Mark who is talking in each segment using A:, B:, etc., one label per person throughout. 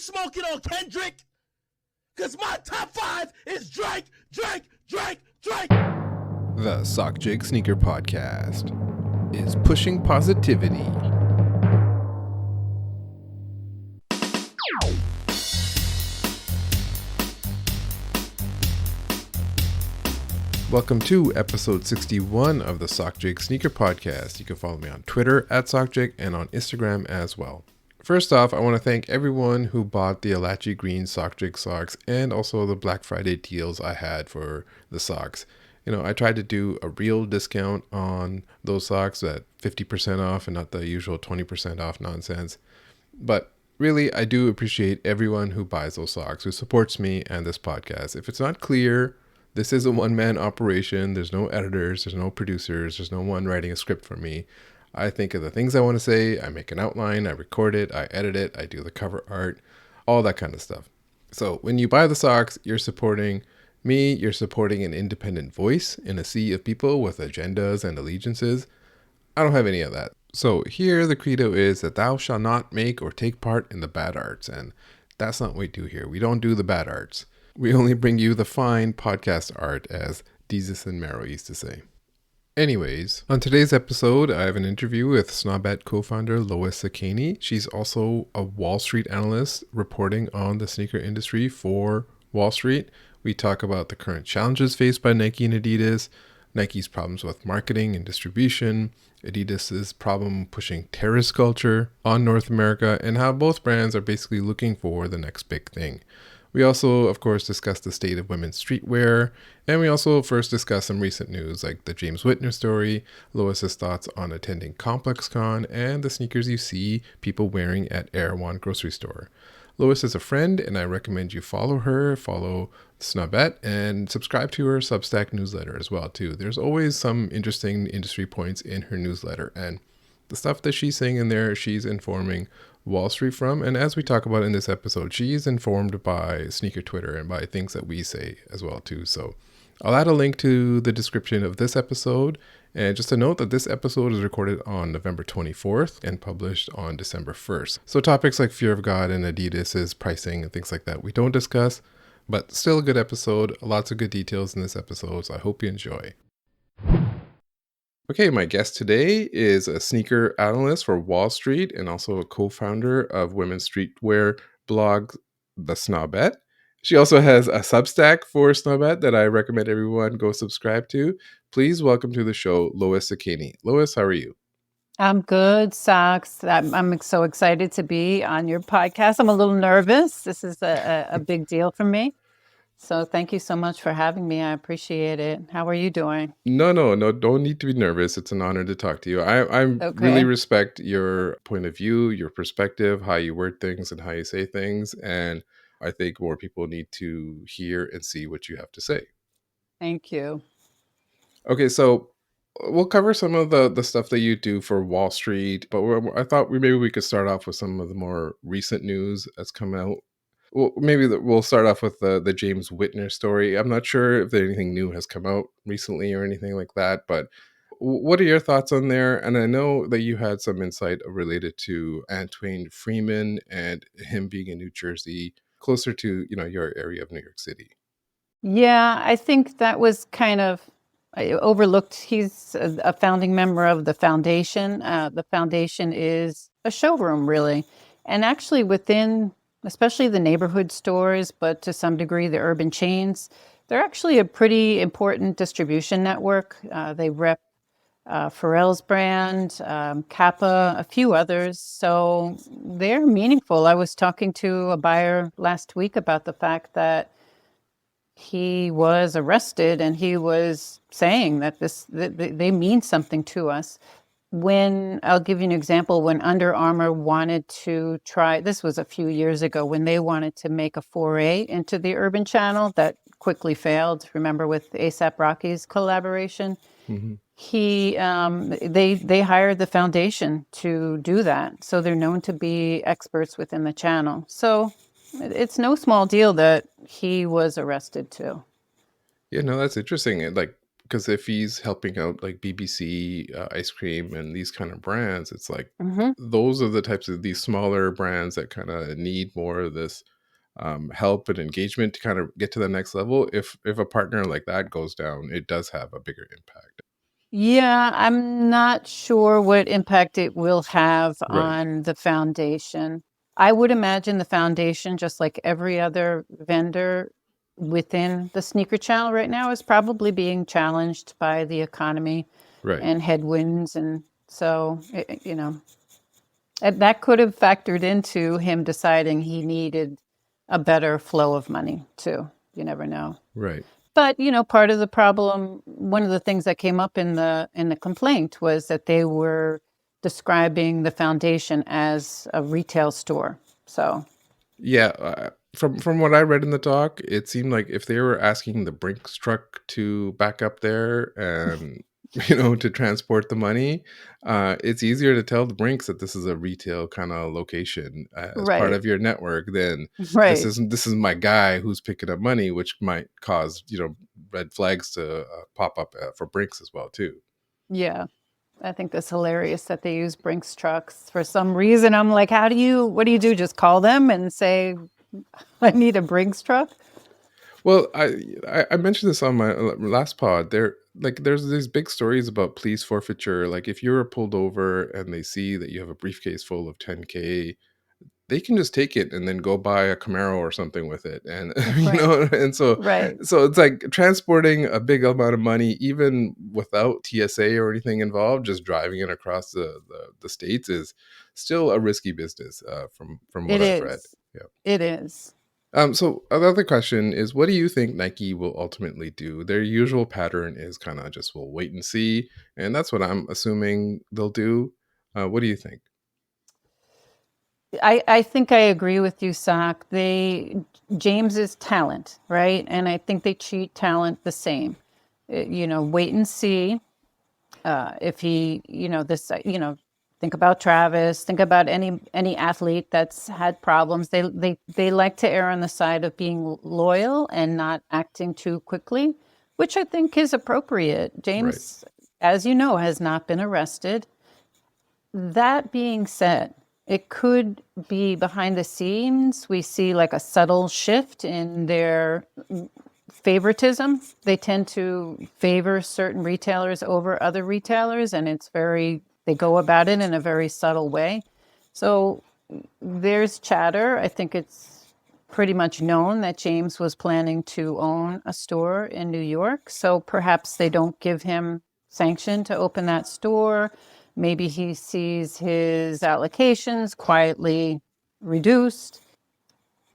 A: smoking on Kendrick? Because my top 5 is Drake.
B: The Sockjig Sneaker Podcast is pushing positivity. Welcome to episode 61 of the Sockjig Sneaker Podcast. You can follow me on Twitter at Sockjig and on Instagram as well. First off, I want to thank everyone who bought the Alachi Green Sockjig socks and also the Black Friday deals I had for the socks. You know, I tried to do a real discount on those socks at 50% off and not the usual 20% off nonsense. But really, I do appreciate everyone who buys those socks, who supports me and this podcast. If it's not clear, this is a one-man operation. There's no editors, there's no producers, there's no one writing a script for me. I think of the things I want to say, I make an outline, I record it, I edit it, I do the cover art, all that kind of stuff. So when you buy the socks, you're supporting me, you're supporting an independent voice in a sea of people with agendas and allegiances. I don't have any of that. So here the credo is that thou shalt not make or take part in the bad arts. And that's not what we do here. We don't do the bad arts. We only bring you the fine podcast art, as Jesus and Mero used to say. Anyways, on today's episode, I have an interview with Snobette co-founder Lois Sakany. She's also a Wall Street analyst reporting on the sneaker industry for Wall Street. We talk about the current challenges faced by Nike and Adidas, Nike's problems with marketing and distribution, Adidas's problem pushing terrorist culture on North America, and how both brands are basically looking for the next big thing. We also, of course, discuss the state of women's streetwear, and we also first discuss some recent news like the James Whitner story, Lois's thoughts on attending ComplexCon, and the sneakers you see people wearing at Erewhon grocery store. Lois is a friend, and I recommend you follow her, follow Snobette, and subscribe to her Substack newsletter as well, too. There's always some interesting industry points in her newsletter, and the stuff that she's saying in there, she's informing Wall Street from. And as we talk about in this episode, she's informed by sneaker Twitter and by things that we say as well, too. So I'll add a link to the description of this episode. And just a note that this episode is recorded on November 24th and published on December 1st. So topics like fear of God and Adidas's pricing and things like that we don't discuss, but still a good episode. Lots of good details in this episode, so I hope you enjoy. Okay, my guest today is a sneaker analyst for Wall Street and also a co-founder of women's streetwear blog, The Snobette. She also has a Substack for Snobette that I recommend everyone go subscribe to. Please welcome to the show, Lois Sakany. Lois, how are you?
C: I'm good, Socks. I'm so excited to be on your podcast. I'm a little nervous. This is a big deal for me. So thank you so much for having me. I appreciate it. How are you doing?
B: No, don't need to be nervous. It's an honor to talk to you. I really respect your point of view, your perspective, how you word things and how you say things. And I think more people need to hear and see what you have to say.
C: Thank you.
B: Okay, so we'll cover some of the stuff that you do for Wall Street, but I thought maybe we could start off with some of the more recent news that's come out. Well, maybe we'll start off with the James Whitner story. I'm not sure if anything new has come out recently or anything like that, but what are your thoughts on there? And I know that you had some insight related to Antoine Freeman and him being in New Jersey, closer to, your area of New York City.
C: Yeah, I think that was kind of overlooked. He's a founding member of the foundation. The foundation is a showroom, really. And actually within especially the neighborhood stores, but to some degree the urban chains, they're actually a pretty important distribution network. They rep Pharrell's brand, Kappa, a few others. So they're meaningful. I was talking to a buyer last week about the fact that he was arrested and he was saying that they mean something to us. I'll give you an example, when Under Armour wanted to try, this was a few years ago, when they wanted to make a foray into the urban channel that quickly failed, remember with A$AP Rocky's collaboration? Mm-hmm. They hired the foundation to do that. So they're known to be experts within the channel. So it's no small deal that he was arrested too.
B: Yeah, no, that's interesting. Like because if he's helping out like BBC ice cream and these kind of brands, it's like
C: Hmm.
B: those are the types of these smaller brands that kind of need more of this help and engagement to kind of get to the next level. If a partner like that goes down, it does have a bigger impact.
C: Yeah, I'm not sure what impact it will have
B: Right.
C: on the foundation. I would imagine the foundation, just like every other vendor within the sneaker channel right now, is probably being challenged by the economy
B: Right.
C: and headwinds. And so, that could have factored into him deciding he needed a better flow of money too. You never know.
B: Right.
C: But part of the problem, one of the things that came up in the complaint was that they were describing the foundation as a retail store. So
B: Yeah, from what I read in the doc, it seemed like if they were asking the Brinks truck to back up there and to transport the money, it's easier to tell the Brinks that this is a retail kind of location as part
C: right,
B: of your network than
C: right,
B: this is my guy who's picking up money, which might cause red flags to pop up for Brinks as well too.
C: yeah. I think that's hilarious that they use Brinks trucks for some reason. I'm like, what do you do? Just call them and say, I need a Brinks truck?
B: Well, I mentioned this on my last pod. There's these big stories about police forfeiture. Like if you're pulled over and they see that you have a briefcase full of 10K, they can just take it and then go buy a Camaro or something with it. And
C: Right,
B: and so
C: right.
B: it's like transporting a big amount of money even without TSA or anything involved, just driving it across the states is still a risky business from what
C: It
B: I've read.
C: is.
B: Yeah.
C: It is.
B: So another question is, what do you think Nike will ultimately do? Their usual pattern is kind of just we'll wait and see, and that's what I'm assuming they'll do. What do you think?
C: I think I agree with you, Sock. James is talent, right? And I think they treat talent the same. Wait and see if he, think about Travis, think about any athlete that's had problems. They like to err on the side of being loyal and not acting too quickly, which I think is appropriate.
B: Right.
C: James, as you know, has not been arrested. That being said, it could be behind the scenes. We see like a subtle shift in their favoritism. They tend to favor certain retailers over other retailers, and they go about it in a very subtle way. So there's chatter. I think it's pretty much known that James was planning to own a store in New York. So perhaps they don't give him sanction to open that store. Maybe he sees his allocations quietly reduced.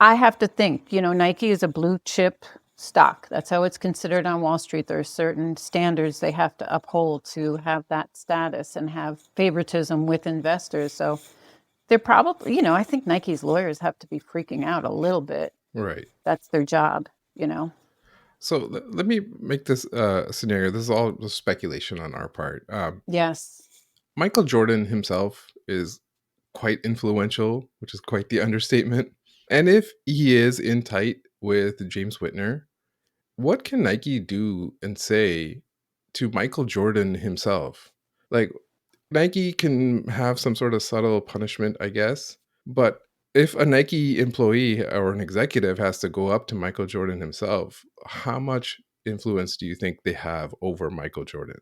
C: I have to think, Nike is a blue chip stock. That's how it's considered on Wall Street. There are certain standards they have to uphold to have that status and have favoritism with investors. So they're probably, I think Nike's lawyers have to be freaking out a little bit.
B: Right.
C: That's their job.
B: So let me make this scenario. This is all just speculation on our part.
C: Yes.
B: Michael Jordan himself is quite influential, which is quite the understatement. And if he is in tight with James Whitner, what can Nike do and say to Michael Jordan himself? Like, Nike can have some sort of subtle punishment, I guess. But if a Nike employee or an executive has to go up to Michael Jordan himself, how much influence do you think they have over Michael Jordan?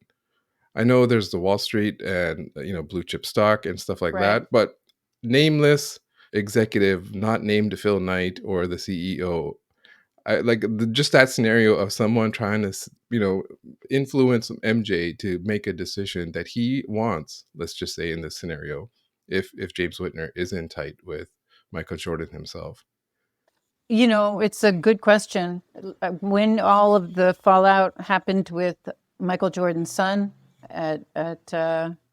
B: I know there's the Wall Street and blue chip stock and stuff like
C: Right.
B: that, but nameless executive, not named Phil Knight or the CEO. Just that scenario of someone trying to influence MJ to make a decision that he wants. Let's just say in this scenario, if James Whitner is in tight with Michael Jordan himself.
C: It's a good question. When all of the fallout happened with Michael Jordan's son at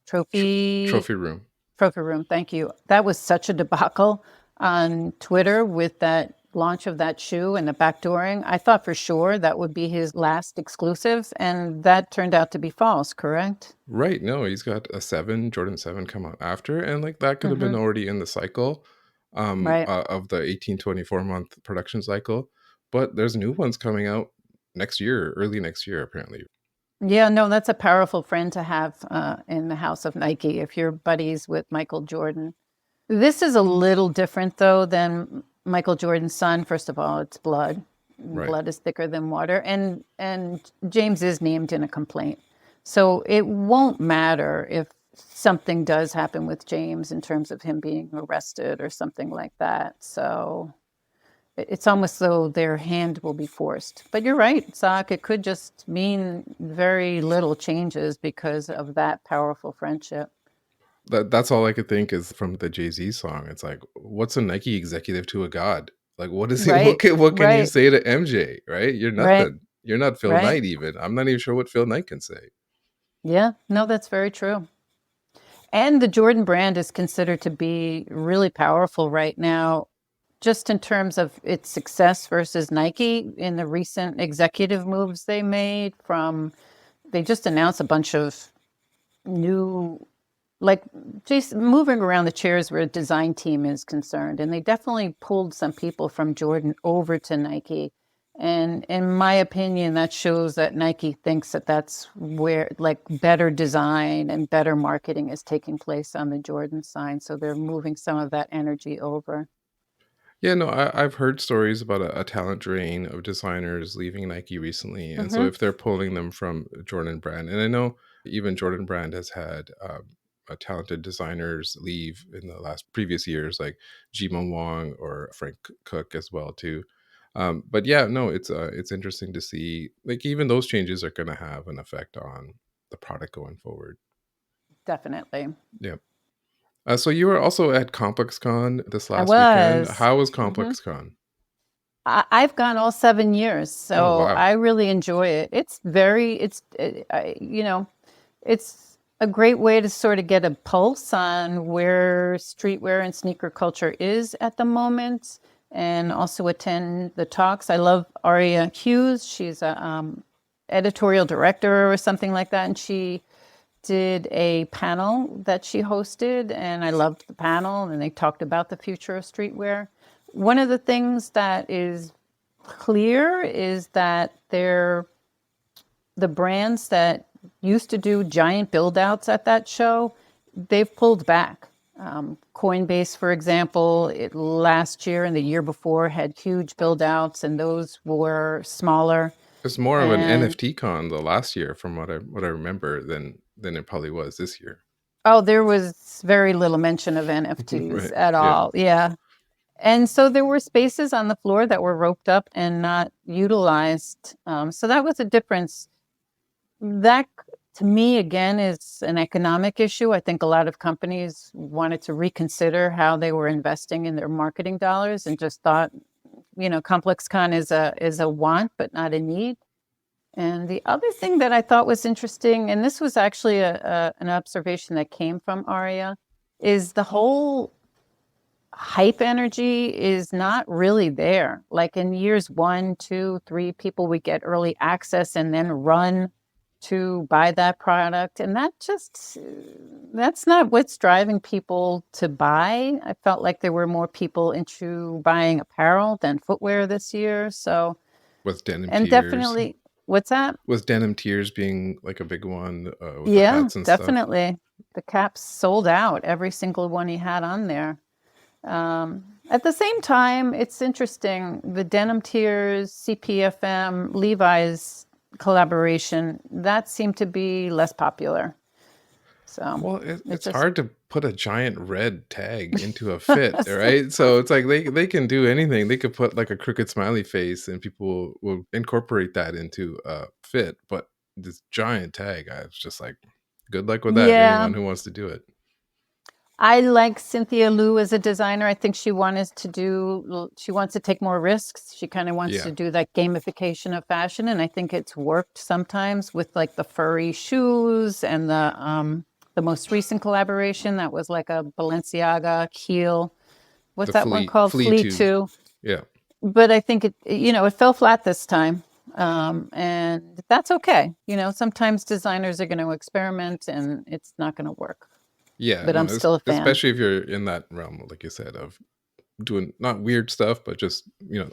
B: Trophy room.
C: Trophy Room, thank you. That was such a debacle on Twitter with that launch of that shoe and the backdooring. I thought for sure that would be his last exclusive, and that turned out to be false, correct?
B: Right. No, he's got a Jordan 7 come out after, and that could have been already in the cycle
C: Right.
B: of the 18-24 month production cycle. But there's new ones coming out next year, early next year, apparently.
C: Yeah, no, that's a powerful friend to have in the house of Nike if you're buddies with Michael Jordan. This is a little different, though, than Michael Jordan's son. First of all, it's blood.
B: Right.
C: Blood is thicker than water. And James is named in a complaint. So it won't matter if something does happen with James in terms of him being arrested or something like that. So it's almost though their hand will be forced. But you're right, Sock. It could just mean very little changes because of that powerful friendship.
B: That's all I could think is from the Jay-Z song. It's like, what's a Nike executive to a god? Like, what is he?
C: Right,
B: What can you
C: right,
B: say to MJ? Right? You're
C: right,
B: nothing. You're not Phil
C: right.
B: Knight even. I'm not even sure what Phil Knight can say.
C: Yeah, no, that's very true. And the Jordan brand is considered to be really powerful right now, just in terms of its success versus Nike in the recent executive moves they made. They just announced a bunch of new, like just moving around the chairs where a design team is concerned. And they definitely pulled some people from Jordan over to Nike. And in my opinion, that shows that Nike thinks that that's where like better design and better marketing is taking place on the Jordan side. So they're moving some of that energy over.
B: Yeah, no, I've heard stories about a talent drain of designers leaving Nike recently. And so
C: Hmm.
B: if they're pulling them from Jordan Brand, and I know even Jordan Brand has had talented designers leave in the last previous years, like Jima Wong or Frank Cook as well too. But yeah, no, it's interesting to see like even those changes are going to have an effect on the product going forward.
C: Definitely.
B: Yeah. So you were also at ComplexCon this
C: I
B: last weekend.
C: was.
B: How was
C: Hmm.
B: ComplexCon?
C: I've gone all 7 years,
B: Oh
C: so
B: wow.
C: I really enjoy it. It's a great way to sort of get a pulse on where streetwear and sneaker culture is at the moment, and also attend the talks. I love Aria Hughes. She's a editorial director or something like that, and she did a panel that she hosted, and I loved the panel, and they talked about the future of streetwear. One of the things that is clear is that the brands that used to do giant build outs at that show, they've pulled back. Coinbase, for example, last year and the year before had huge build outs, and those were smaller.
B: It's more of an
C: And
B: NFT con the last year, from what I remember, than it probably was this year.
C: oh, there was very little mention of NFTs
B: Right.
C: at
B: Yeah.
C: all. Yeah. And so there were spaces on the floor that were roped up and not utilized. So that was a difference. That, to me, again, is an economic issue. I think a lot of companies wanted to reconsider how they were investing in their marketing dollars and just thought, ComplexCon is a want but not a need. And the other thing that I thought was interesting, and this was actually an observation that came from Aria, is the whole hype energy is not really there. Like in years 1, 2, 3, people would get early access and then run to buy that product. And that's not what's driving people to buy. I felt like there were more people into buying apparel than footwear this year. So,
B: With denim
C: and
B: tears.
C: definitely, what's that?
B: With denim tears being like a big one, with the
C: Yeah,
B: hats and stuff.
C: definitely. The caps sold out, every single one he had on there. At the same time, it's interesting. The Denim Tears, CPFM, Levi's collaboration, that seemed to be less popular. So
B: Well,
C: it's
B: it's
C: just,
B: hard to put a giant red tag into a fit, right? So it's like they can do anything. They could put like a crooked smiley face, and people will incorporate that into a fit. But this giant tag, I was just like, good luck with that.
C: yeah.
B: Anyone who wants to do it.
C: I like Cynthia Liu as a designer. I think she wants to take more risks. She kind of wants
B: Yeah,
C: to do that gamification of fashion. And I think it's worked sometimes with like the furry shoes and the most recent collaboration that was like a Balenciaga heel. What's
B: the
C: that one called?
B: flea
C: Flea
B: tube.
C: 2.
B: Yeah.
C: But I think it fell flat this time. And that's okay. Sometimes designers are going to experiment and it's not going to work.
B: Yeah,
C: But
B: no,
C: I'm still a fan.
B: especially if you're in that realm, like you said, of doing not weird stuff, but just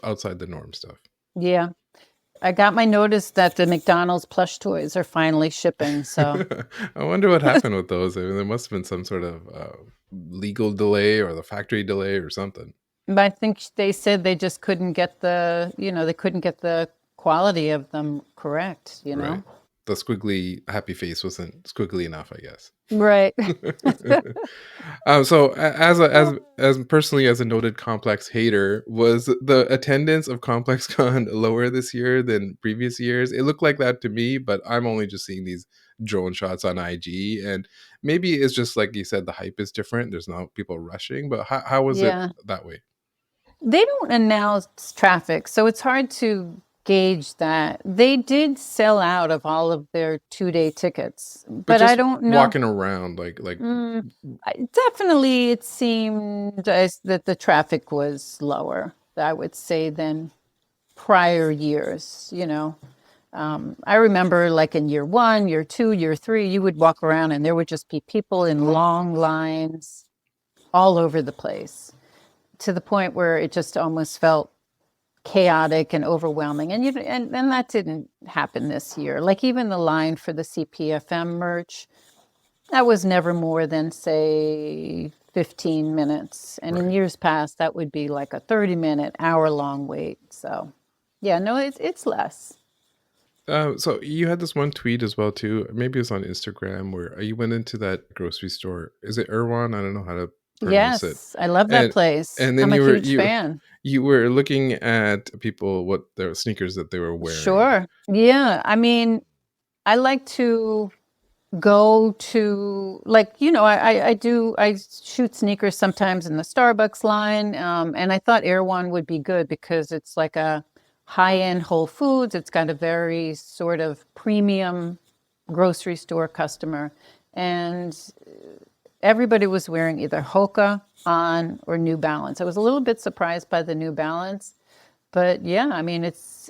B: outside the norm stuff.
C: Yeah. I got my notice that the McDonald's plush toys are finally shipping. So
B: I wonder what happened with those. I mean, there must have been some sort of legal delay or the factory delay or something.
C: but I think they said they just couldn't get they couldn't get the quality of them correct,
B: Right. The squiggly happy face wasn't squiggly enough, I guess.
C: Right.
B: So as personally as a noted complex hater, was the attendance of ComplexCon lower this year than previous years? It looked like that to me, but I'm only just seeing these drone shots on IG, and maybe it's just like you said, the hype is different. There's not people rushing, but how was it
C: Yeah.
B: that way?
C: They don't announce traffic, so it's hard to gauge that. They did sell out of all of their 2-day tickets, but I
B: just
C: don't know.
B: walking around like
C: Definitely, it seemed as that the traffic was lower, I would say, than prior years. I remember like in year 1, year 2, year 3, you would walk around and there would just be people in long lines all over the place, to the point where it just almost felt chaotic and overwhelming. And that didn't happen this year. Like even the line for the CPFM merch, that was never more than, say, 15 minutes. And in
B: Right.
C: years past, that would be like a 30-minute, hour-long wait. So, yeah, no, it's less.
B: So you had this one tweet as well too. Maybe it was on Instagram where you went into that grocery store. Is it Erewhon? I don't know how to pronounce it.
C: Yes, I love that
B: And
C: place.
B: and then
C: I'm a
B: you were
C: huge fan.
B: you were looking at people what their sneakers that they were wearing.
C: Sure. Yeah. I mean, I like to go to, like, I shoot sneakers sometimes in the Starbucks line. And I thought Erewhon would be good because it's like a high-end Whole Foods. It's got a very sort of premium grocery store customer. And everybody was wearing either Hoka, On, or New Balance. I was a little bit surprised by the New Balance, but yeah, I mean, it's.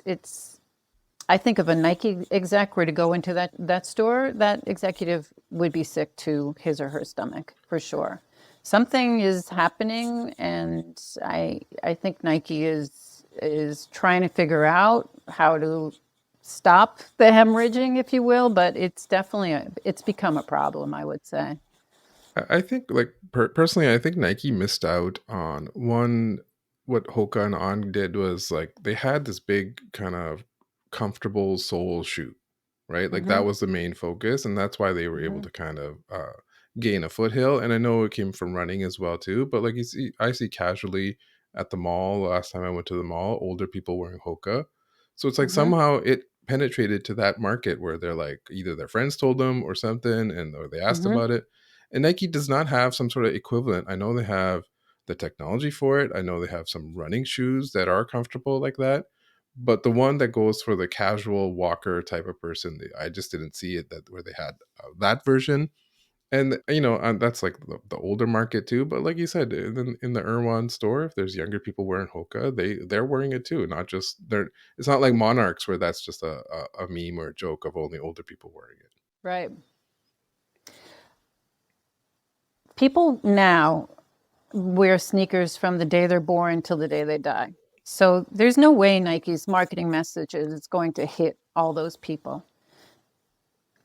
C: I think if a Nike exec were to go into that store, that executive would be sick to his or her stomach for sure. Something is happening, and I think Nike is trying to figure out how to stop the hemorrhaging, if you will. But it's definitely it's become a problem, I would say.
B: I think like personally, I think Nike missed out on one. What Hoka and On did was like they had this big kind of comfortable sole shoe, right? Like
C: Hmm.
B: that was the main focus, and that's why they were able
C: Hmm.
B: to kind of gain a foothill. And I know it came from running as well too. But like I see casually at the mall. Last time I went to the mall, older people wearing Hoka. So it's like
C: Hmm.
B: somehow it penetrated to that market where they're like either their friends told them or something, and or they asked
C: Hmm.
B: about it. And Nike does not have some sort of equivalent. I know they have the technology for it. I know they have some running shoes that are comfortable like that. But the one that goes for the casual walker type of person, I just didn't see it that where they had that version. And that's like the older market too. But like you said, in the Erewhon store, if there's younger people wearing Hoka, they're wearing it too. Not just they're. It's not like Monarchs where that's just a meme or a joke of only older people wearing it.
C: Right. People now wear sneakers from the day they're born till the day they die. So there's no way Nike's marketing message is going to hit all those people.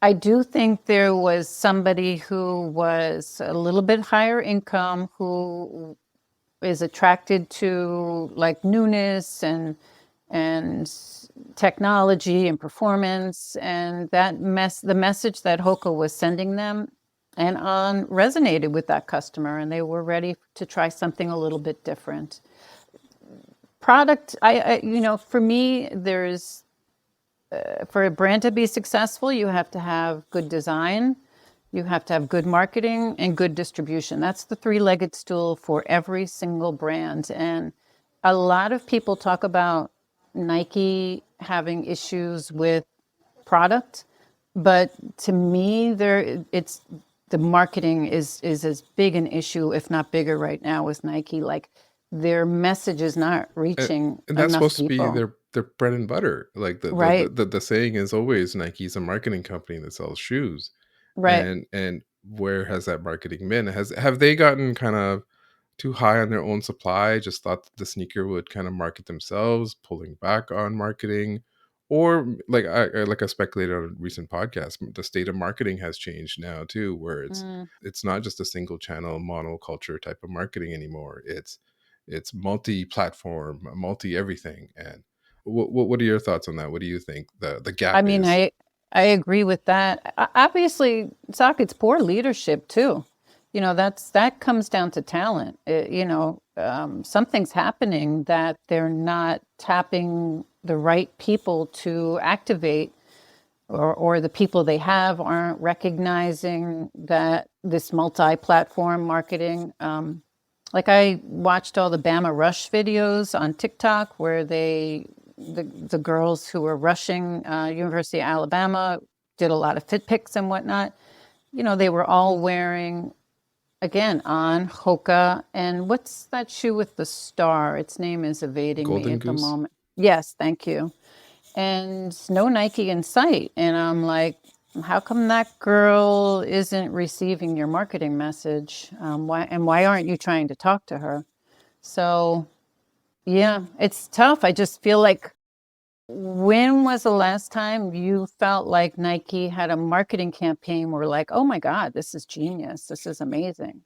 C: I do think there was somebody who was a little bit higher income who is attracted to like newness and technology and performance, and the message that Hoka was sending them and On resonated with that customer, and they were ready to try something a little bit different. Product, for me, there's for a brand to be successful, you have to have good design, you have to have good marketing, and good distribution. That's the three-legged stool for every single brand. And a lot of people talk about Nike having issues with product, but to me, it's the marketing is as big an issue, if not bigger, right now with Nike. Like their message is not
B: And,
C: reaching
B: and that's
C: enough
B: supposed to be
C: people.
B: their bread and butter. Like
C: Right,
B: the saying is always Nike's a marketing company that sells shoes.
C: right.
B: And where has that marketing been? Have they gotten kind of too high on their own supply? Just thought that the sneaker would kind of market themselves, pulling back on marketing, Or like I speculated on a recent podcast, the state of marketing has changed now too, where
C: Mm.
B: it's not just a single channel monoculture type of marketing anymore. It's multi-platform, multi everything. And what are your thoughts on that? What do you think the
C: I
B: gap
C: mean,
B: is?
C: I agree with that. Obviously, it's poor leadership too. That comes down to talent. Something's happening that they're not tapping the right people to activate, or the people they have aren't recognizing that this multi-platform marketing. Like I watched all the Bama Rush videos on TikTok where the girls who were rushing University of Alabama did a lot of fit pics and whatnot. They were all wearing, again, on Hoka. And what's that shoe with the star? Its name is evading me
B: Golden
C: at the
B: Goose?
C: moment. Yes, thank you. And no Nike in sight. And I'm like, how come that girl isn't receiving your marketing message? Why aren't you trying to talk to her? So, yeah, it's tough. I just feel like, when was the last time you felt like Nike had a marketing campaign where like, oh my God, this is genius. This is amazing,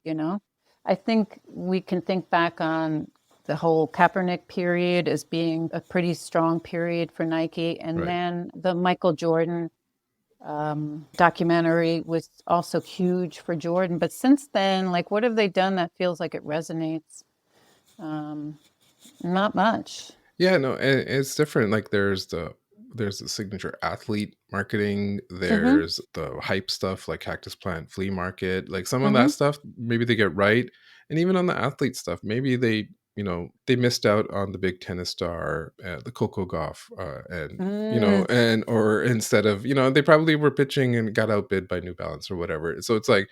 C: I think we can think back on the whole Kaepernick period as being a pretty strong period for Nike. And
B: Right.
C: then the Michael Jordan documentary was also huge for Jordan. But since then, like, what have they done that feels like it resonates? Not much.
B: Yeah, no, and it's different. Like there's the signature athlete marketing,
C: Mm-hmm.
B: there's the hype stuff like Cactus Plant Flea Market. Like some of
C: Mm-hmm.
B: that stuff, maybe they get right. And even on the athlete stuff, maybe they missed out on the big tennis star, the Coco Gauff, and
C: Mm,
B: and or instead of, they probably were pitching and got outbid by New Balance or whatever. So it's like,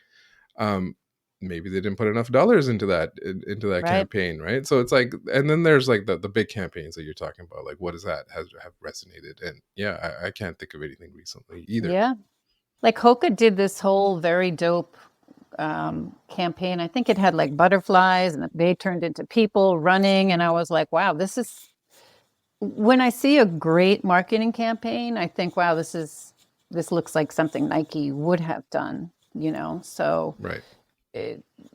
B: um maybe they didn't put enough dollars into that
C: right.
B: campaign, right? So it's like, and then there's like the big campaigns that you're talking about, like what is that has have resonated. And yeah, I can't think of anything recently either.
C: Yeah. Like Hoka did this whole very dope campaign. I think it had like butterflies and they turned into people running. And I was like, wow, when I see a great marketing campaign, I think, wow, this looks like something Nike would have done. So
B: Right.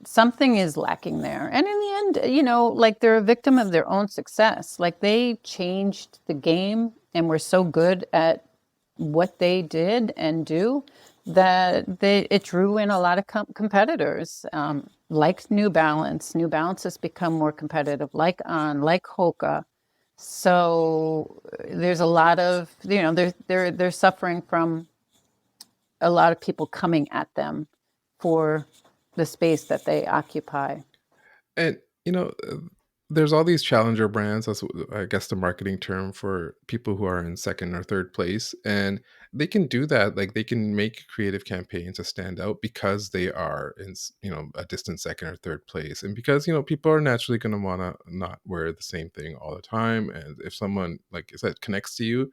C: something is lacking there. And in the end, like they're a victim of their own success. Like they changed the game and were so good at what they did and do that it drew in a lot of competitors, like New Balance. New Balance has become more competitive, like Hoka. So there's a lot of, they're suffering from a lot of people coming at them for the space that they occupy.
B: And there's all these challenger brands. That's I guess the marketing term for people who are in second or third place, and they can do that. Like they can make creative campaigns to stand out because they are in a distant second or third place, and because people are naturally going to want to not wear the same thing all the time. And if someone like I said connects to you,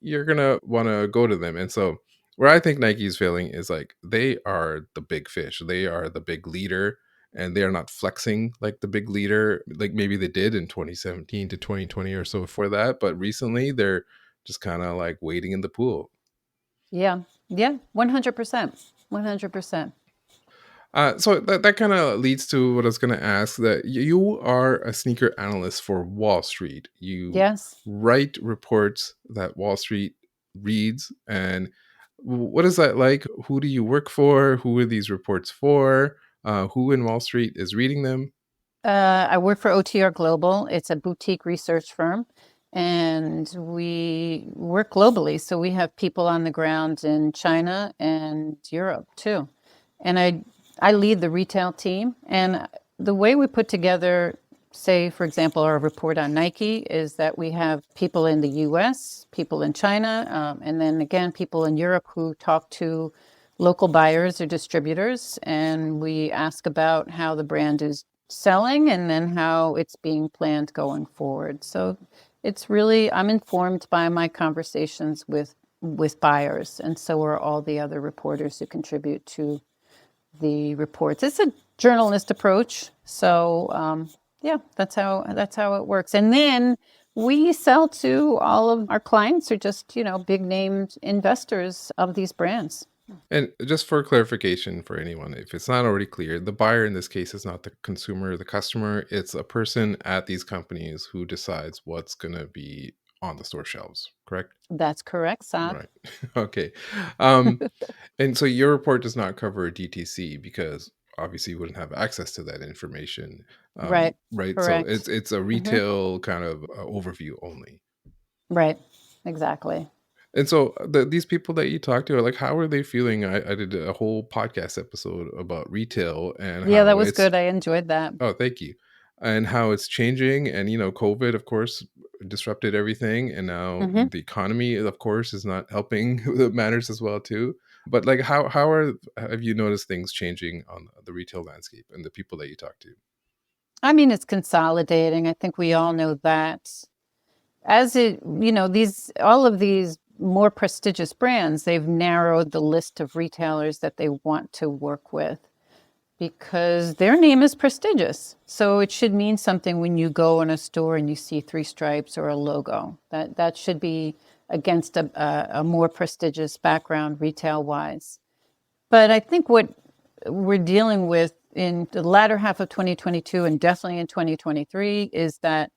B: you're gonna want to go to them. And so where I think Nike's failing is like they are the big fish. They are the big leader and they are not flexing like the big leader like maybe they did in 2017 to 2020 or so before that, but recently they're just kind of like wading in the pool.
C: Yeah. Yeah. 100%. 100%.
B: So that kind of leads to what I was going to ask, that you are a sneaker analyst for Wall Street. You
C: Yes.
B: write reports that Wall Street reads. And what is that like? Who do you work for? Who are these reports for? Who in Wall Street is reading them?
C: I work for OTR Global. It's a boutique research firm, and we work globally. So we have people on the ground in China and Europe too. And I lead the retail team. And the way we put together, say, for example, our report on Nike is that we have people in the US, people in China, and then again, people in Europe who talk to local buyers or distributors. And we ask about how the brand is selling and then how it's being planned going forward. So it's really, I'm informed by my conversations with buyers, and so are all the other reporters who contribute to the reports. It's a journalist approach. So yeah, that's how it works. And then We sell to all of our clients are just, big named investors of these brands.
B: And just for clarification for anyone, if it's not already clear, the buyer in this case is not the consumer, the customer. It's a person at these companies who decides what's going to be on the store shelves, correct?
C: That's correct, Sock.
B: Right. Okay. Um, and so your report does not cover DTC because obviously you wouldn't have access to that information.
C: Right.
B: Right. So
C: Correct.
B: it's a
C: Hmm.
B: retail kind of overview only.
C: Right. Exactly.
B: And so these people that you talk to, like, how are they feeling? I did a whole podcast episode about retail and
C: Yeah, that
B: how
C: was
B: it's,
C: good. I enjoyed that.
B: oh, thank you. And how it's changing. And, COVID, of course, disrupted everything. And now
C: Hmm.
B: the economy, of course, is not helping the matters as well, too. But like, have you noticed things changing on the retail landscape and the people that you talk to?
C: I mean, it's consolidating. I think we all know that. As it, all of these more prestigious brands, they've narrowed the list of retailers that they want to work with because their name is prestigious. So it should mean something when you go in a store and you see three stripes or a logo. That should be against a more prestigious background retail wise. But I think what we're dealing with in the latter half of 2022 and definitely in 2023 is that,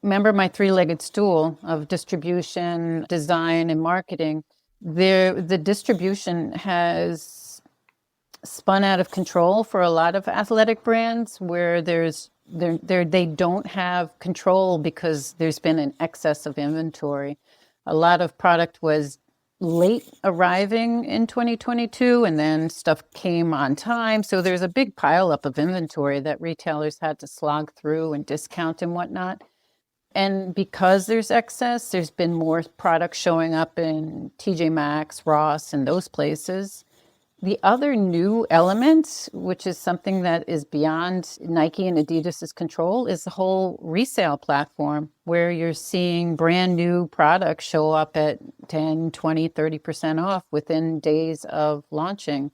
C: remember my three-legged stool of distribution, design, and marketing. The distribution has spun out of control for a lot of athletic brands where they don't have control because there's been an excess of inventory. A lot of product was late arriving in 2022 and then stuff came on time. So there's a big pileup of inventory that retailers had to slog through and discount and whatnot. And because there's excess, there's been more product showing up in TJ Maxx, Ross, and those places. The other new element, which is something that is beyond Nike and Adidas's control, is the whole resale platform where you're seeing brand new products show up at 10, 20, 30% off within days of launching.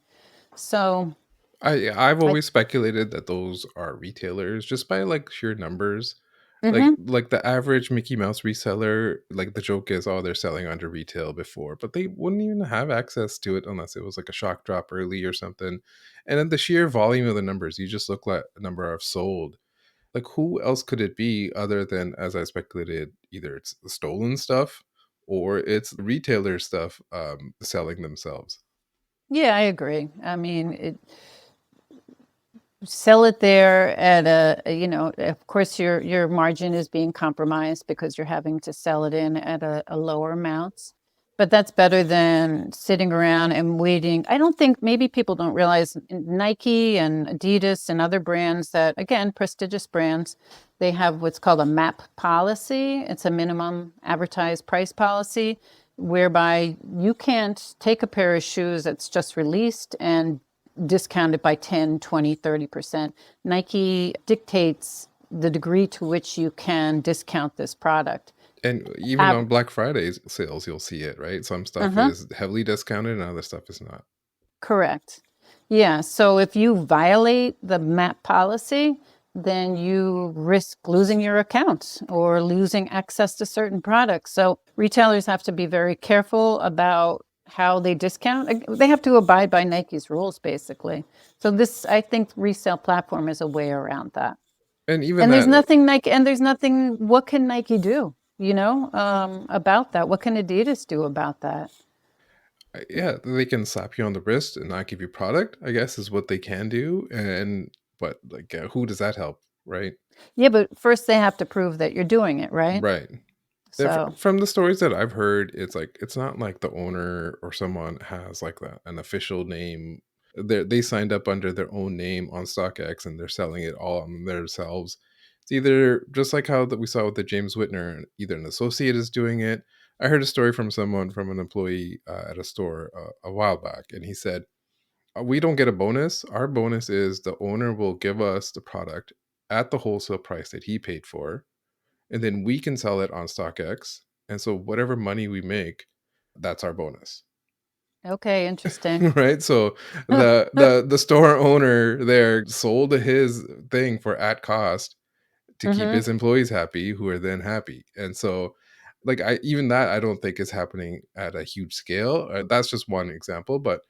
C: So
B: I've
C: I,
B: always speculated that those are retailers just by like sheer numbers. Like
C: mhm.
B: like the average Mickey Mouse reseller, like the joke is, oh, they're selling under retail before, but they wouldn't even have access to it unless it was like a shock drop early or something. And then the sheer volume of the numbers, you just look like a number of sold. Like who else could it be other than, as I speculated, either it's the stolen stuff or it's retailer stuff selling themselves.
C: Yeah, I agree. I mean, sell it there at of course your margin is being compromised because you're having to sell it in at a lower amount, but that's better than sitting around and waiting. I don't think, maybe people don't realize, Nike and Adidas and other brands that, again, prestigious brands, they have what's called a MAP policy. It's a minimum advertised price policy whereby you can't take a pair of shoes that's just released and discounted by 10, 20, 30%. Nike dictates the degree to which you can discount this product.
B: And even on Black Friday sales, you'll see it, right? Some stuff
C: Uh-huh.
B: is heavily discounted and other stuff is not.
C: Correct. Yeah. So if you violate the MAP policy, then you risk losing your account or losing access to certain products. So retailers have to be very careful about how they discount. They have to abide by Nike's rules, basically. So this, I think, resale platform is a way around that.
B: And even
C: And there's
B: that,
C: nothing Nike, and there's nothing. What can Nike do? About that. What can Adidas do about that?
B: yeah, they can slap you on the wrist and not give you product, I guess, is what they can do. But like, who does that help, right?
C: Yeah, but first they have to prove that you're doing it, right?
B: Right.
C: So,
B: From the stories that I've heard, it's like it's not like the owner or someone has like an official name. They signed up under their own name on StockX and they're selling it all on themselves. It's either just like how that we saw with the James Whitner, either an associate is doing it. I heard a story from someone from an employee at a store a while back, and he said, "We don't get a bonus. Our bonus is the owner will give us the product at the wholesale price that he paid for, and then we can sell it on StockX. And so whatever money we make, that's our bonus."
C: okay, interesting.
B: Right? So the store owner there sold his thing for at cost to keep
C: Mm-hmm.
B: his employees happy, who are then happy. And so, like, I don't think is happening at a huge scale. That's just one example, but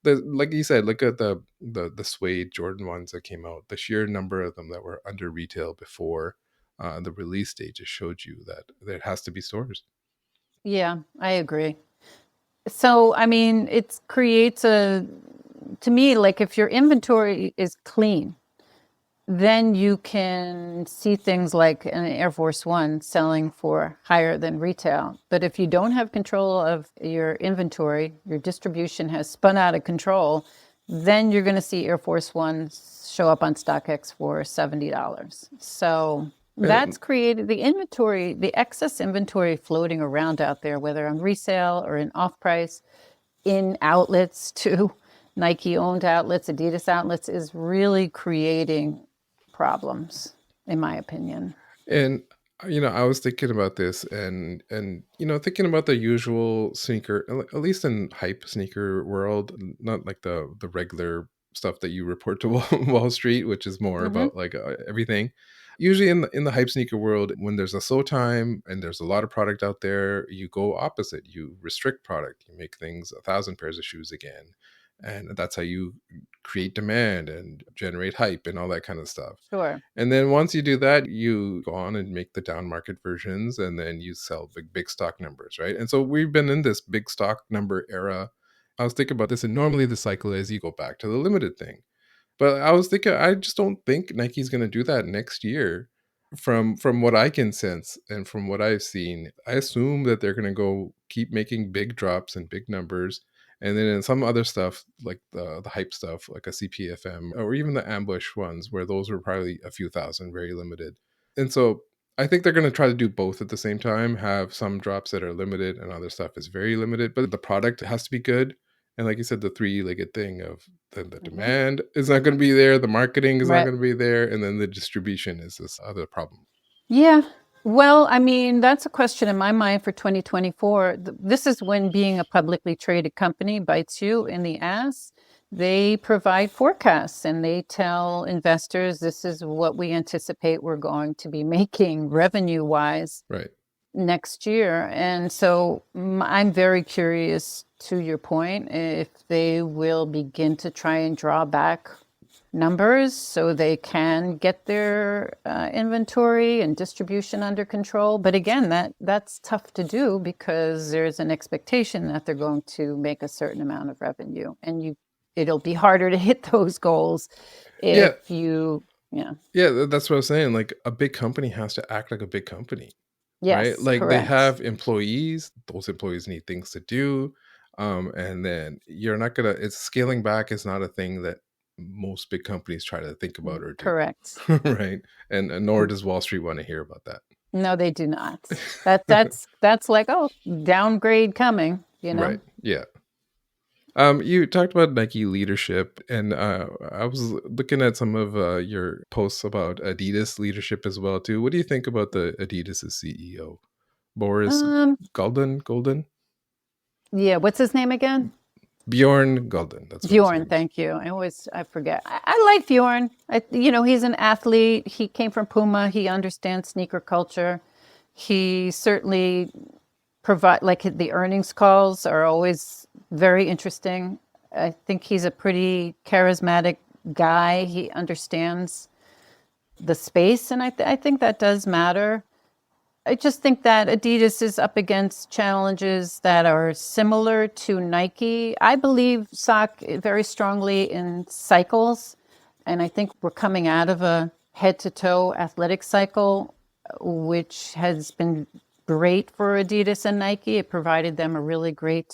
B: like you said, look at the suede Jordan ones that came out. The sheer number of them that were under retail before the release date just showed you that there has to be stores.
C: Yeah, I agree. So, I mean, it creates to me, like if your inventory is clean, then you can see things like an Air Force One selling for higher than retail. But if you don't have control of your inventory, your distribution has spun out of control, then you're going to see Air Force Ones show up on StockX for $70. So that's created the inventory, the excess inventory floating around out there, whether on resale or in off price, in outlets too, Nike owned outlets, Adidas outlets, is really creating problems, in my opinion.
B: And I was thinking about this, and thinking about the usual sneaker, at least in hype sneaker world, not like the regular stuff that you report to Wall Street, which is more
C: Mm-hmm.
B: about like everything. Usually in the hype sneaker world, when there's a slow time and there's a lot of product out there, you go opposite. You restrict product. You make things 1,000 pairs of shoes again, and that's how you create demand and generate hype and all that kind of stuff.
C: Sure.
B: And then once you do that, you go on and make the down market versions, and then you sell big stock numbers, right? And so we've been in this big stock number era. I was thinking about this, and normally the cycle is you go back to the limited thing. But I was thinking, I just don't think Nike's going to do that next year. From what I can sense and from what I've seen, I assume that they're going to go keep making big drops and big numbers. And then in some other stuff, like the hype stuff, like a CPFM or even the ambush ones, where those were probably a few thousand, very limited. And so I think they're going to try to do both at the same time, have some drops that are limited and other stuff is very limited, but the product has to be good. And like you said, the three-legged thing of the
C: Mm-hmm.
B: demand is not going to be there, the marketing is not
C: Right.
B: going to be there, and then the distribution is this other problem.
C: Yeah. Well, I mean, that's a question in my mind for 2024. This is when being a publicly traded company bites you in the ass. They provide forecasts and they tell investors this is what we anticipate we're going to be making revenue wise
B: Right.
C: next year. And so I'm very curious, to your point, if they will begin to try and draw back numbers so they can get their inventory and distribution under control. But again, that's tough to do because there's an expectation that they're going to make a certain amount of revenue, and it'll be harder to hit those goals
B: Yeah.
C: if you,
B: Yeah, that's what I was saying. Like a big company has to act like a big company, right?
C: yes,
B: Like they
C: correct.
B: have employees, those employees need things to do. And then you're not gonna, it's scaling back is not a thing that most big companies try to think about or do.
C: Correct.
B: Right. And nor does Wall Street want to hear about that.
C: No, they do not. That's like, oh, downgrade coming,
B: Right. Yeah. You talked about Nike leadership, and I was looking at some of your posts about Adidas leadership as well too. What do you think about the Adidas CEO, Boris
C: Um,
B: Golden?
C: yeah, what's his name again?
B: Bjorn Golden. That's what his
C: Bjorn,
B: name is.
C: thank you. I forget. I like Bjorn. He's an athlete. He came from Puma. He understands sneaker culture. He certainly like the earnings calls are always very interesting. I think he's a pretty charismatic guy. He understands the space, and I think that does matter. I just think that Adidas is up against challenges that are similar to Nike. I believe Sock very strongly in cycles, and I think we're coming out of a head-to-toe athletic cycle, which has been great for Adidas and Nike. It provided them a really great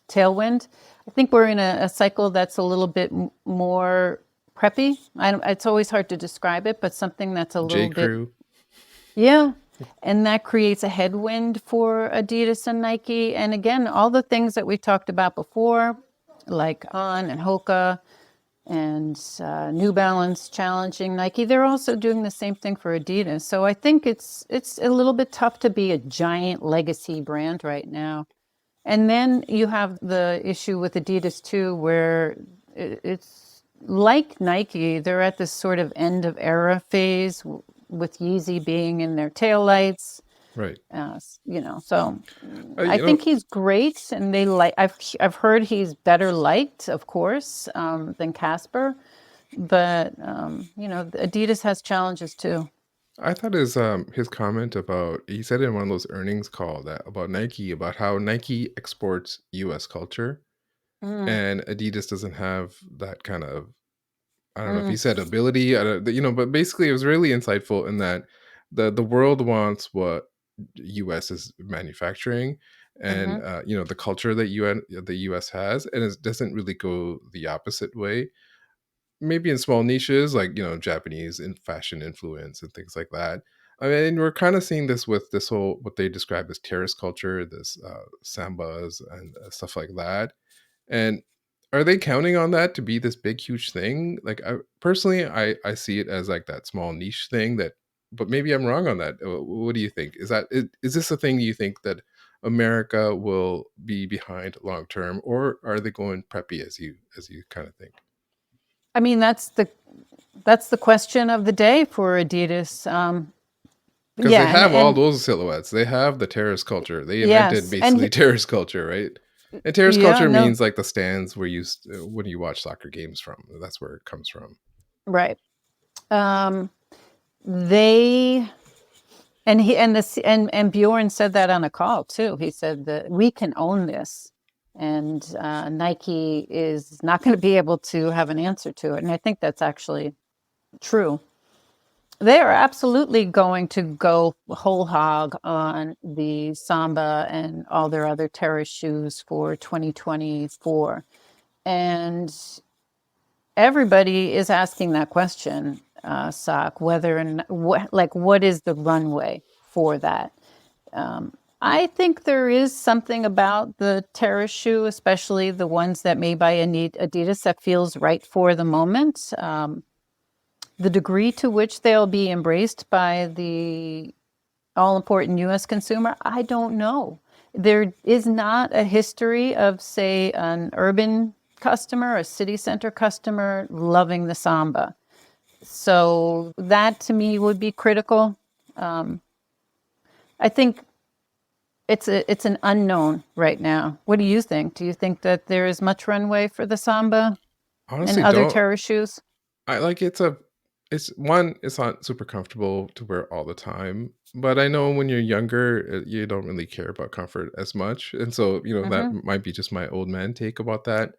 C: tailwind. I think we're in a cycle that's a little bit more preppy. It's always hard to describe it, but something that's a little
B: J.
C: bit.
B: Crew.
C: Yeah. And that creates a headwind for Adidas and Nike. And again, all the things that we talked about before, like On and Hoka and New Balance challenging Nike, they're also doing the same thing for Adidas. So I think it's a little bit tough to be a giant legacy brand right now. And then you have the issue with Adidas too, where it's like Nike, they're at this sort of end of era phase with Yeezy being in their taillights.
B: Right.
C: So I
B: You know,
C: think he's great, and I've heard he's better liked, of course, than Casper, but Adidas has challenges too.
B: I thought his comment about, he said in one of those earnings call that about Nike, about how Nike exports US culture
C: Mm,
B: and Adidas doesn't have that kind of, I don't know if he
C: mm,
B: said ability, I don't, but basically it was really insightful in that the world wants what US is manufacturing, and
C: hmm
B: the culture that the US has, and it doesn't really go the opposite way. Maybe in small niches like Japanese in fashion influence and things like that. I mean, we're kind of seeing this with this whole, what they describe as terrace culture, this sambas and stuff like that. And are they counting on that to be this big huge thing? Like, I see it as like that small niche thing that, but maybe I'm wrong on that. What do you think? Is this a thing you think that America will be behind long term, or are they going preppy as you kind of think?
C: I mean, that's the question of the day for Adidas.
B: Because they
C: Yeah,
B: have all
C: and
B: those silhouettes. They have the terrace culture. They invented
C: yes,
B: basically terrace culture, right? And terrace
C: yeah,
B: culture
C: no,
B: means like the stands where when you watch soccer games from. That's where it comes from.
C: right. Um, they and he and this and Bjorn said that on a call too. He said that we can own this, and Nike is not going to be able to have an answer to it. And I think that's actually true. They are absolutely going to go whole hog on the Samba and all their other terrace shoes for 2024. And everybody is asking that question, Sock, whether and what is the runway for that? I think there is something about the terrace shoe, especially the ones that made by Adidas, that feels right for the moment. The degree to which they'll be embraced by the all-important U.S. consumer, I don't know. There is not a history of, say, an urban customer, a city center customer loving the Samba. So that to me would be critical. I think it's an unknown right now. What do you think? Do you think that there is much runway for the Samba and
B: Honestly,
C: other
B: don't
C: terrace shoes?
B: I like it's not super comfortable to wear all the time. But I know when you're younger, you don't really care about comfort as much, and so that
C: Hmm
B: might be just my old man take about that.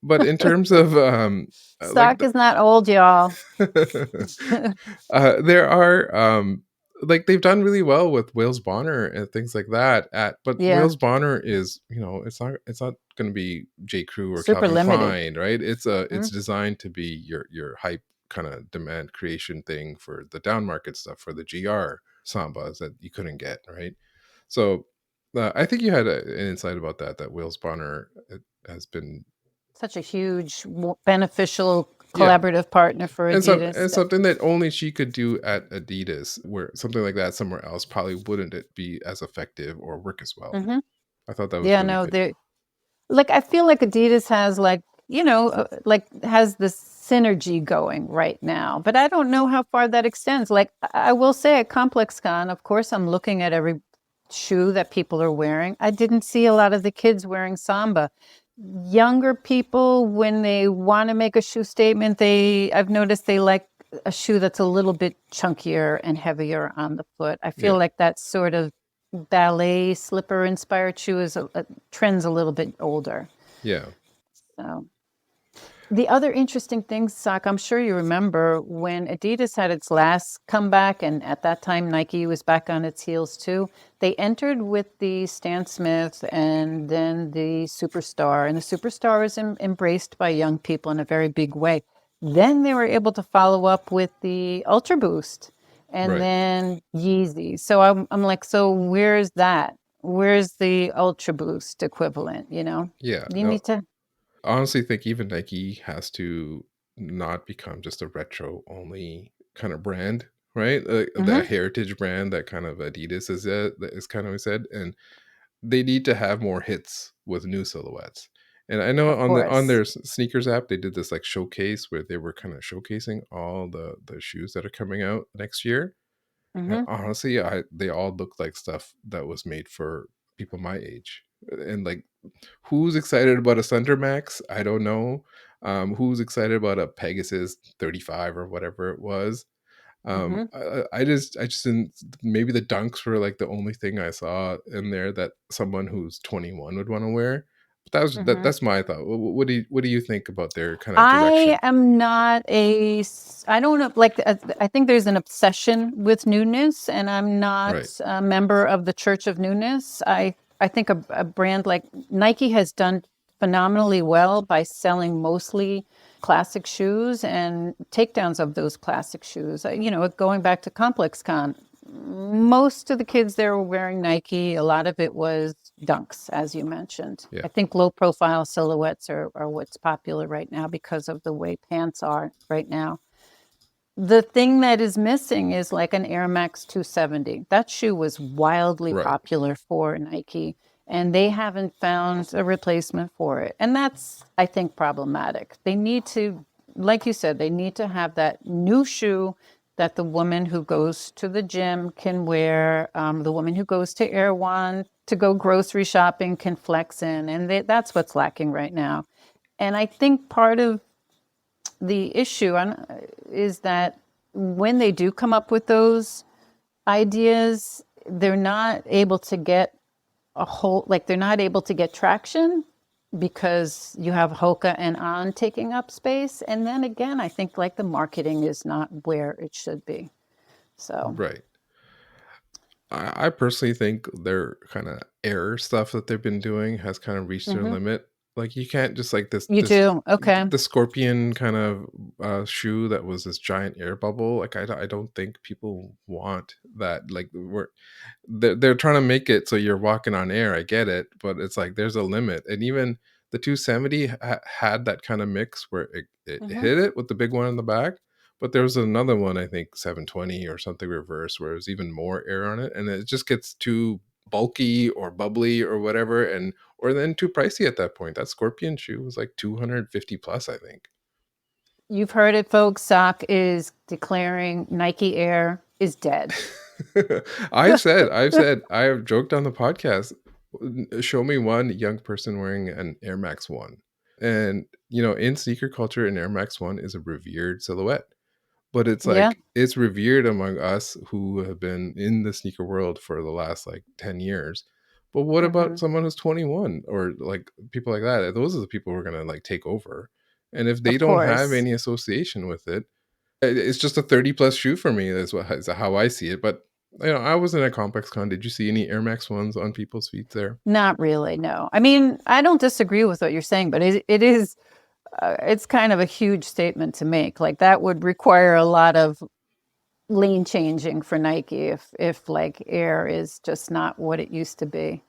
B: But in terms of like
C: Stock is not old, y'all.
B: there are like they've done really well with Wales Bonner and things like that. But
C: Yeah,
B: Wales Bonner is, it's not going to be J. Crew or
C: super
B: Calvin
C: limited.
B: Klein, right? It's
C: Mm,
B: designed to be your hype kind of demand creation thing for the down market stuff, for the GR sambas that you couldn't get, right? So I think you had an insight about that Wales Bonner has been,
C: Such a huge, beneficial
B: yeah.
C: collaborative partner for Adidas.
B: And something that only she could do at Adidas, where something like that somewhere else probably wouldn't it be as effective or work as well.
C: Hmm
B: I thought that was
C: Yeah,
B: really
C: no,
B: good.
C: they like. I feel like Adidas has has this synergy going right now, but I don't know how far that extends. Like I will say at ComplexCon, of course, I'm looking at every shoe that people are wearing. I didn't see a lot of the kids wearing Samba. Younger people, when they want to make a shoe statement, I've noticed they like a shoe that's a little bit chunkier and heavier on the foot. I feel
B: Yeah,
C: like that sort of ballet slipper inspired shoe is trends a little bit older.
B: yeah,
C: So the other interesting thing, Sock, I'm sure you remember when Adidas had its last comeback, and at that time Nike was back on its heels too. They entered with the Stan Smith and then the Superstar, and the Superstar is embraced by young people in a very big way. Then they were able to follow up with the Ultra Boost and
B: right.
C: then Yeezy. So I'm like, so where's that? Where's the Ultra Boost equivalent?
B: Yeah,
C: You
B: no,
C: need to.
B: I honestly think even Nike has to not become just a retro only kind of brand, right? That
C: Mhm.
B: heritage brand that kind of Adidas that is kind of said, and they need to have more hits with new silhouettes. And I know
C: Of
B: on
C: course.
B: their sneakers app, they did this like showcase where they were kind of showcasing all the shoes that are coming out next year. And
C: Hmm.
B: honestly, they all look like stuff that was made for people my age. And like, who's excited about a Thunder Max? I don't know. Who's excited about a Pegasus 35 or whatever it was?
C: Hmm.
B: I just didn't. Maybe the dunks were like the only thing I saw in there that someone who's 21 would want to wear. But
C: Hmm.
B: that's my thought. What do you think about their kind of
C: I
B: direction?
C: am not I don't know, like, I think there's an obsession with newness, and I'm
B: Right.
C: not a member of the Church of Newness. I think a brand like Nike has done phenomenally well by selling mostly classic shoes and takedowns of those classic shoes. Going back to ComplexCon, most of the kids there were wearing Nike. A lot of it was dunks, as you mentioned.
B: Yeah.
C: I think low profile silhouettes are what's popular right now because of the way pants are right now. The thing that is missing is like an Air Max 270. That shoe was wildly
B: Right.
C: popular for Nike, and they haven't found a replacement for it. And that's, I think, problematic. They need to, like you said, they need to have that new shoe that the woman who goes to the gym can wear, the woman who goes to Erewhon to go grocery shopping can flex in. And that's what's lacking right now. And I think part of the issue is that when they do come up with those ideas, they're not able to get they're not able to get traction because you have Hoka and On taking up space. And then again, I think like the marketing is not where it should be. So,
B: Right. I personally think their kind of air stuff that they've been doing has kind of reached their
C: mhm.
B: limit. Like you can't just like
C: You do? Okay.
B: the scorpion kind of shoe that was this giant air bubble. Like I don't think people want that. Like they're trying to make it so you're walking on air. I get it, but it's like there's a limit. And even the 270 had that kind of mix where it
C: Hmm.
B: hit it with the big one in the back. But there was another one, I think 720 or something reverse, where it was even more air on it, and it just gets too bulky or bubbly or whatever, and or then too pricey at that point. That Scorpion shoe was like 250 plus, I think.
C: You've heard it, folks. Sock is declaring Nike Air is dead.
B: I have joked on the podcast. Show me one young person wearing an Air Max One, and in sneaker culture, an Air Max One is a revered silhouette. But it's
C: Yeah.
B: like it's revered among us who have been in the sneaker world for the last like 10 years. But what about
C: Hmm.
B: someone who's 21 or like people like that? Those are the people who are going to like take over. And if they
C: Of
B: don't have
C: course.
B: any association with it, it's just a 30 plus shoe for me. Is how I see it. But I was in a complex con. Did you see any Air Max ones on people's feet there?
C: Not really, no. I mean, I don't disagree with what you're saying, but it is, it's kind of a huge statement to make. Like that would require a lot of lane changing for Nike if like Air is just not what it used to be.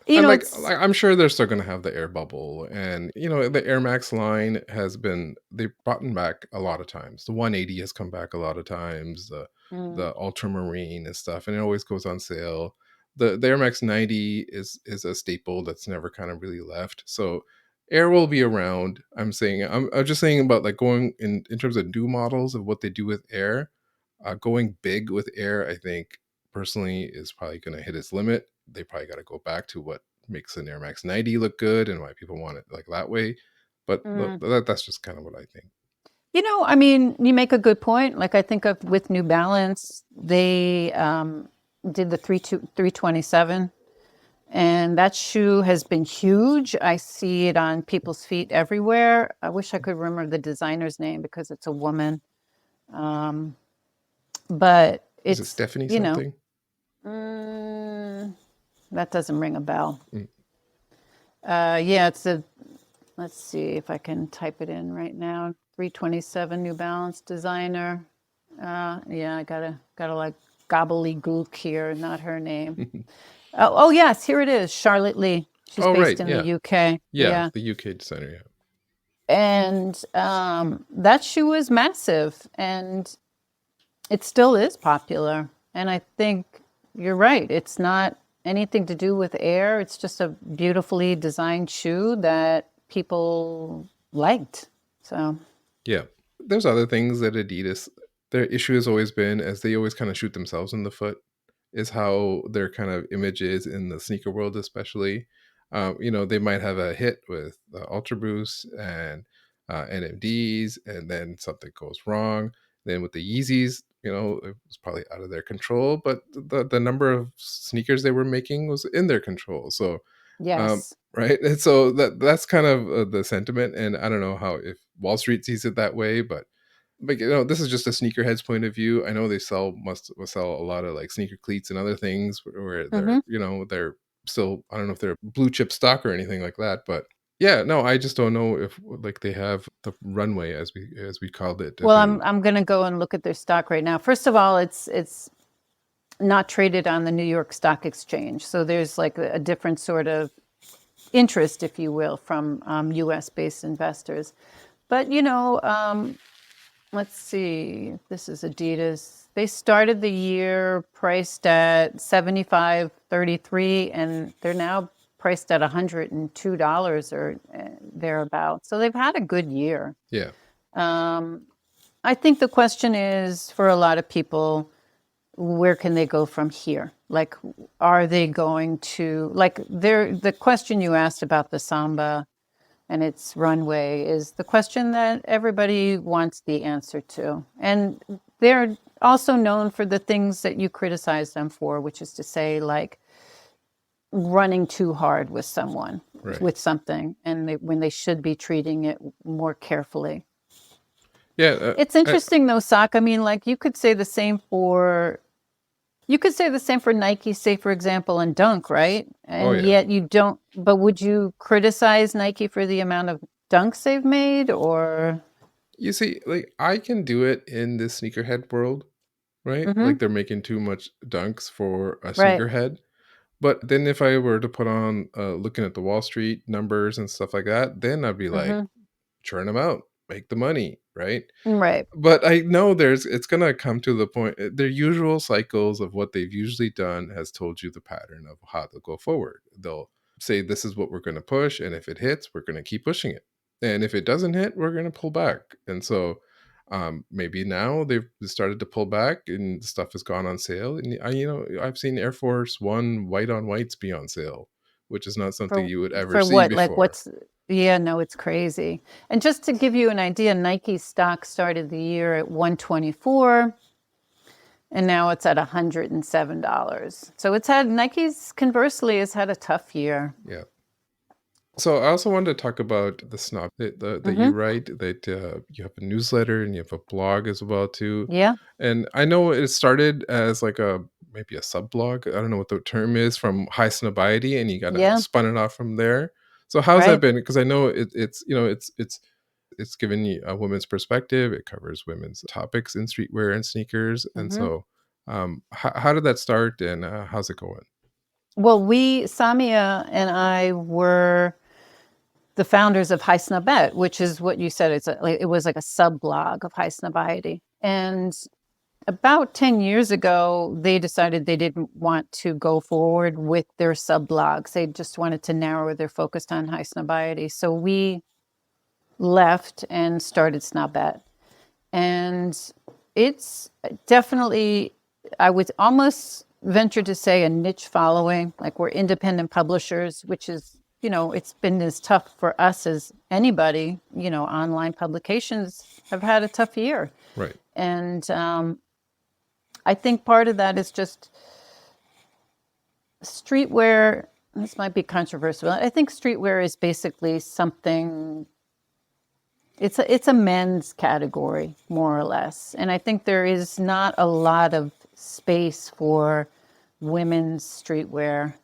B: And like,
C: It's
B: I'm sure they're still going to have the air bubble, and the Air Max line has been they've brought back a lot of times. The 180 has come back a lot of times. The
C: mm,
B: Ultramarine and stuff, and it always goes on sale. The Air Max 90 is a staple that's never kind of really left. So Air will be around. I'm just saying about like going in terms of new models of what they do with Air. Going big with Air, I think personally is probably going to hit its limit. They probably got to go back to what makes an Air Max 90 look good and why people want it like that way. But
C: mm.
B: that's just kind of what I think.
C: I mean, you make a good point. Like I think of with New Balance, they did the 327. And that shoe has been huge. I see it on people's feet everywhere. I wish I could remember the designer's name because it's a woman. Um, but
B: Is it
C: it's,
B: Stephanie
C: you know,
B: something?
C: mm, that doesn't ring a bell.
B: Mm.
C: Yeah, let's see if I can type it in right now. 327 New Balance designer. Yeah, I gotta like gobbledygook here, not her name. Oh, yes, here it is. Charlotte Lee. She's
B: Oh,
C: based
B: right.
C: in the
B: Yeah.
C: UK.
B: Yeah.
C: Yeah.
B: The UK designer. Yeah.
C: And that shoe is massive and it still is popular. And I think you're right. It's not anything to do with Air. It's just a beautifully designed shoe that people liked. So
B: Yeah. There's other things that Adidas, their issue has always been, as they always kind of shoot themselves in the foot, is how their kind of image is in the sneaker world, especially. They might have a hit with Ultra Boost and NMDs, and then something goes wrong. Then with the Yeezys, it was probably out of their control, but the number of sneakers they were making was in their control. So
C: yes.
B: right. And so that's kind of the sentiment. And I don't know how, if Wall Street sees it that way, but this is just a sneakerhead's point of view. I know they will sell a lot of like sneaker cleats and other things where
C: Hmm.
B: they're still, I don't know if they're blue chip stock or anything like that, but yeah, no, I just don't know if like they have the runway, as we called it.
C: Well, I'm going to go and look at their stock right now. First of all, it's not traded on the New York Stock Exchange, so there's like a different sort of interest, if you will, from U.S. based investors. But let's see. This is Adidas. They started the year priced at $75.33, and they're now priced at $102 or thereabouts. So they've had a good year.
B: Yeah.
C: I think the question is, for a lot of people, where can they go from here? Like, are they going to, like, the question you asked about the Samba and its runway is the question that everybody wants the answer to. And they're also known for the things that you criticize them for, which is to say, like, running too hard with someone,
B: Right.
C: with something, and when they should be treating it more carefully.
B: Yeah.
C: It's interesting though, Sock. I mean, like, you could say the same for Nike, say, for example, and Dunk, right? And yet you don't, but would you criticize Nike for the amount of dunks they've made, or?
B: You see, like, I can do it in this sneakerhead world, right?
C: Mhm.
B: Like, they're making too much dunks for a
C: Right.
B: sneakerhead. But then if I were to put on looking at the Wall Street numbers and stuff like that, then I'd be like,
C: Mhm.
B: churn them out, make the money, right?
C: Right.
B: But I know it's going to come to the point. Their usual cycles of what they've usually done has told you the pattern of how they'll go forward. They'll say, this is what we're going to push. And if it hits, we're going to keep pushing it. And if it doesn't hit, we're going to pull back. And so maybe now they've started to pull back and stuff has gone on sale. And I've seen Air Force One white on whites be on sale, which is not something you would ever see
C: what?
B: before.
C: Like, what's? Yeah, no, it's crazy. And just to give you an idea, Nike's stock started the year at $124, and now it's at $107. So Nike's, conversely, has had a tough year.
B: Yeah. So I also wanted to talk about the Snob that you write, that you have a newsletter and you have a blog as well too.
C: Yeah.
B: And I know it started as like maybe a sub blog. I don't know what the term is, from High Snobiety, and you kind of spun it off from there. So how's that been? Because I know it's given you a woman's perspective. It covers women's topics in streetwear and sneakers. And so how did that start, and how's it going?
C: Well, Samia and I were the founders of High Snobette, which is what you said. It was like a sub blog of High Snobiety. And about 10 years ago, they decided they didn't want to go forward with their sub blogs. They just wanted to narrow their focus on High Snobiety. So we left and started Snobette. And it's definitely, I would almost venture to say, a niche following. Like, we're independent publishers, which is, it's been as tough for us as anybody. Online publications have had a tough year.
B: Right.
C: And I think part of that is just streetwear. This might be controversial. I think streetwear is basically something, it's a men's category, more or less. And I think there is not a lot of space for women's streetwear.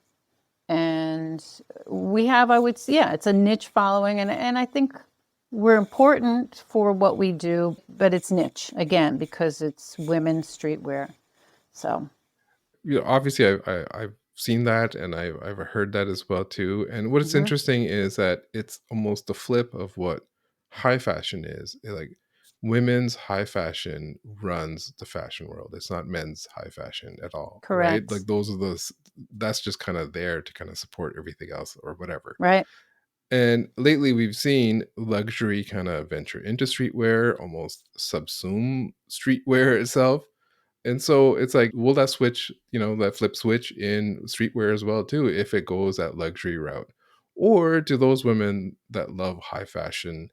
C: And we have, it's a niche following. And I think we're important for what we do, but it's niche, again, because it's women's streetwear. So,
B: obviously I've seen that, and I've heard that as well too. And what's interesting is that it's almost the flip of what high fashion is. Like, women's high fashion runs the fashion world. It's not men's high fashion at all.
C: correct.
B: Right? Like, that's just kind of there to kind of support everything else or whatever.
C: Right.
B: And lately, we've seen luxury kind of venture into streetwear, almost subsume streetwear itself. And so it's like, will that switch, that flip switch in streetwear as well too, if it goes that luxury route? Or do those women that love high fashion,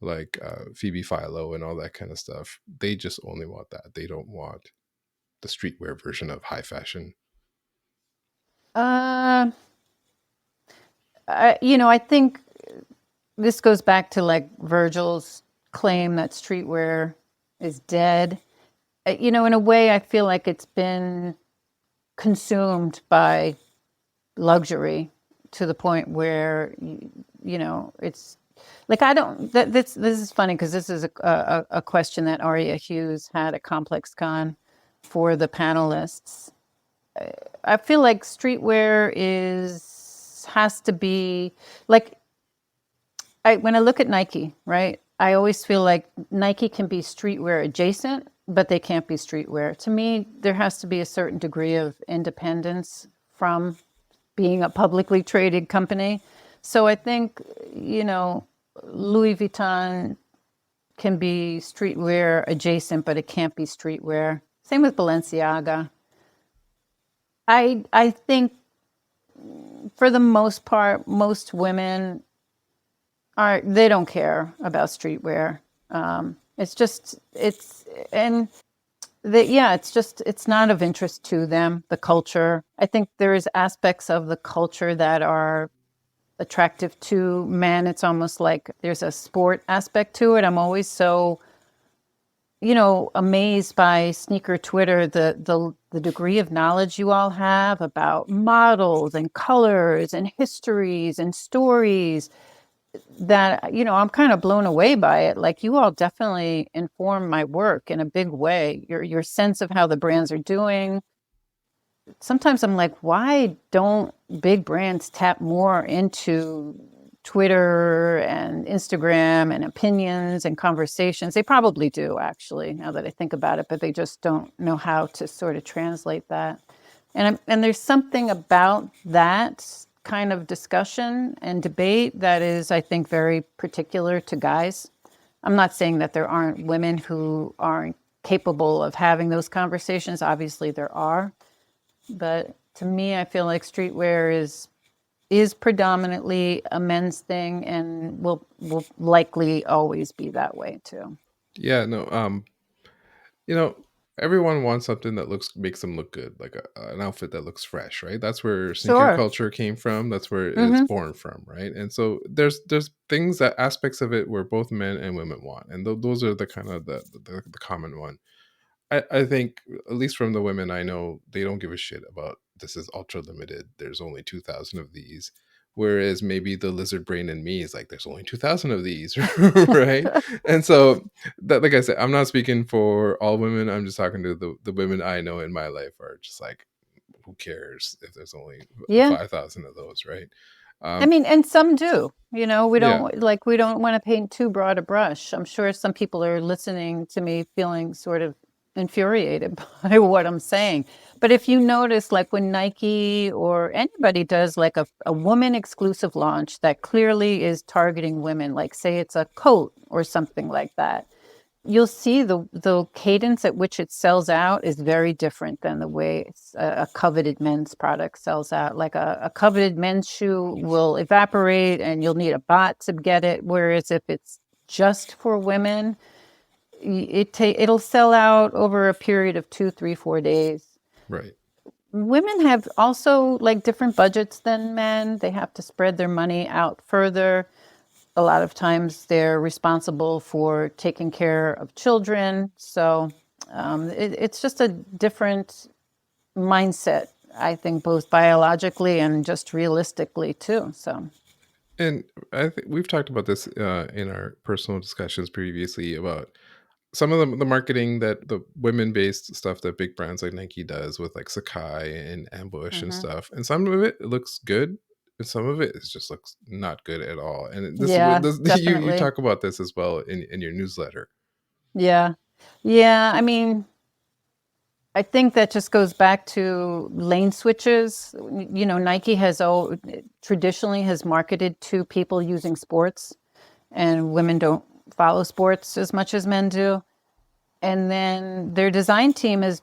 B: like Phoebe Philo and all that kind of stuff, they just only want that? They don't want the streetwear version of high fashion.
C: Uh, I think this goes back to like Virgil's claim that streetwear is dead. In a way, I feel like it's been consumed by luxury to the point where, it's like, I don't, this is funny because this is a question that Aria Hughes had at ComplexCon for the panelists. I feel like streetwear has to be like, when I look at Nike, right, I always feel like Nike can be streetwear adjacent, but they can't be streetwear. To me, there has to be a certain degree of independence from being a publicly traded company. So I think, Louis Vuitton can be streetwear adjacent, but it can't be streetwear. Same with Balenciaga. I think for the most part, most women they don't care about streetwear. It's not of interest to them, the culture. I think there is aspects of the culture that are attractive to men. It's almost like there's a sport aspect to it. I'm always so, amazed by sneaker Twitter, the degree of knowledge you all have about models and colors and histories and stories that, I'm kind of blown away by it. Like, you all definitely inform my work in a big way. Your sense of how the brands are doing. Sometimes I'm like, why don't big brands tap more into Twitter and Instagram and opinions and conversations? They probably do, actually, now that I think about it, but they just don't know how to sort of translate that. And there's something about that kind of discussion and debate that is, I think, very particular to guys. I'm not saying that there aren't women who aren't capable of having those conversations. Obviously, there are. But to me, I feel like streetwear is predominantly a men's thing and will likely always be that way too.
B: Yeah, no, everyone wants something that makes them look good, like an outfit that looks fresh, right? That's where sneaker
C: Sure.
B: culture came from. That's where it's born from, right? And so there's things, that aspects of it where both men and women want, and those are the kind of the common one. I think, at least from the women I know, they don't give a shit about this is ultra limited. There's only 2,000 of these. Whereas maybe the lizard brain in me is like, there's only 2,000 of these, right? And so, that, like I said, I'm not speaking for all women. I'm just talking to the women I know in my life are just like, who cares if there's only 5,000 of those, right?
C: I mean, and some do. We don't
B: Yeah.
C: we don't want to paint too broad a brush. I'm sure some people are listening to me feeling sort of infuriated by what I'm saying. But if you notice, like when Nike or anybody does like a woman exclusive launch that clearly is targeting women, like say it's a coat or something like that, you'll see the cadence at which it sells out is very different than the way a coveted men's product sells out. Like a coveted men's shoe will evaporate and you'll need a bot to get it. Whereas if it's just for women, it'll sell out over a period of 2, 3, 4 days.
B: Right.
C: Women have also like different budgets than men. They have to spread their money out further. A lot of times they're responsible for taking care of children. So it's just a different mindset, I think, both biologically and just realistically too. So.
B: And I think we've talked about this in our personal discussions previously about some of the marketing that the women-based stuff that big brands like Nike does with like Sakai and Ambush and stuff. And some of it looks good, and some of it just looks not good at all. And this you
C: Definitely.
B: talk about this as well in your newsletter.
C: Yeah. I mean, I think that just goes back to lane switches. Nike traditionally has marketed to people using sports, and women don't follow sports as much as men do. And then their design team has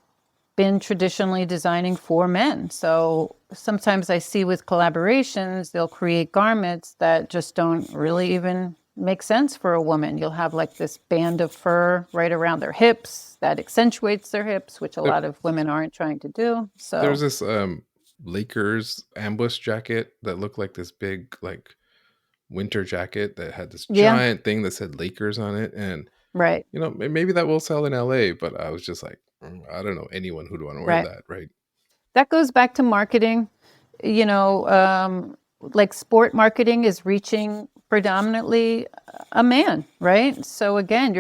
C: been traditionally designing for men. So sometimes I see with collaborations, they'll create garments that just don't really even make sense for a woman. You'll have like this band of fur right around their hips that accentuates their hips, which a lot of women aren't trying to do. So
B: There's this Lakers ambush jacket that looked like this big like winter jacket that had this giant thing that said Lakers on it, and
C: right.
B: maybe that will sell in LA, but I was just like, I don't know anyone who'd want to wear that, right?
C: That goes back to marketing. Like sport marketing is reaching predominantly a man, right? So again,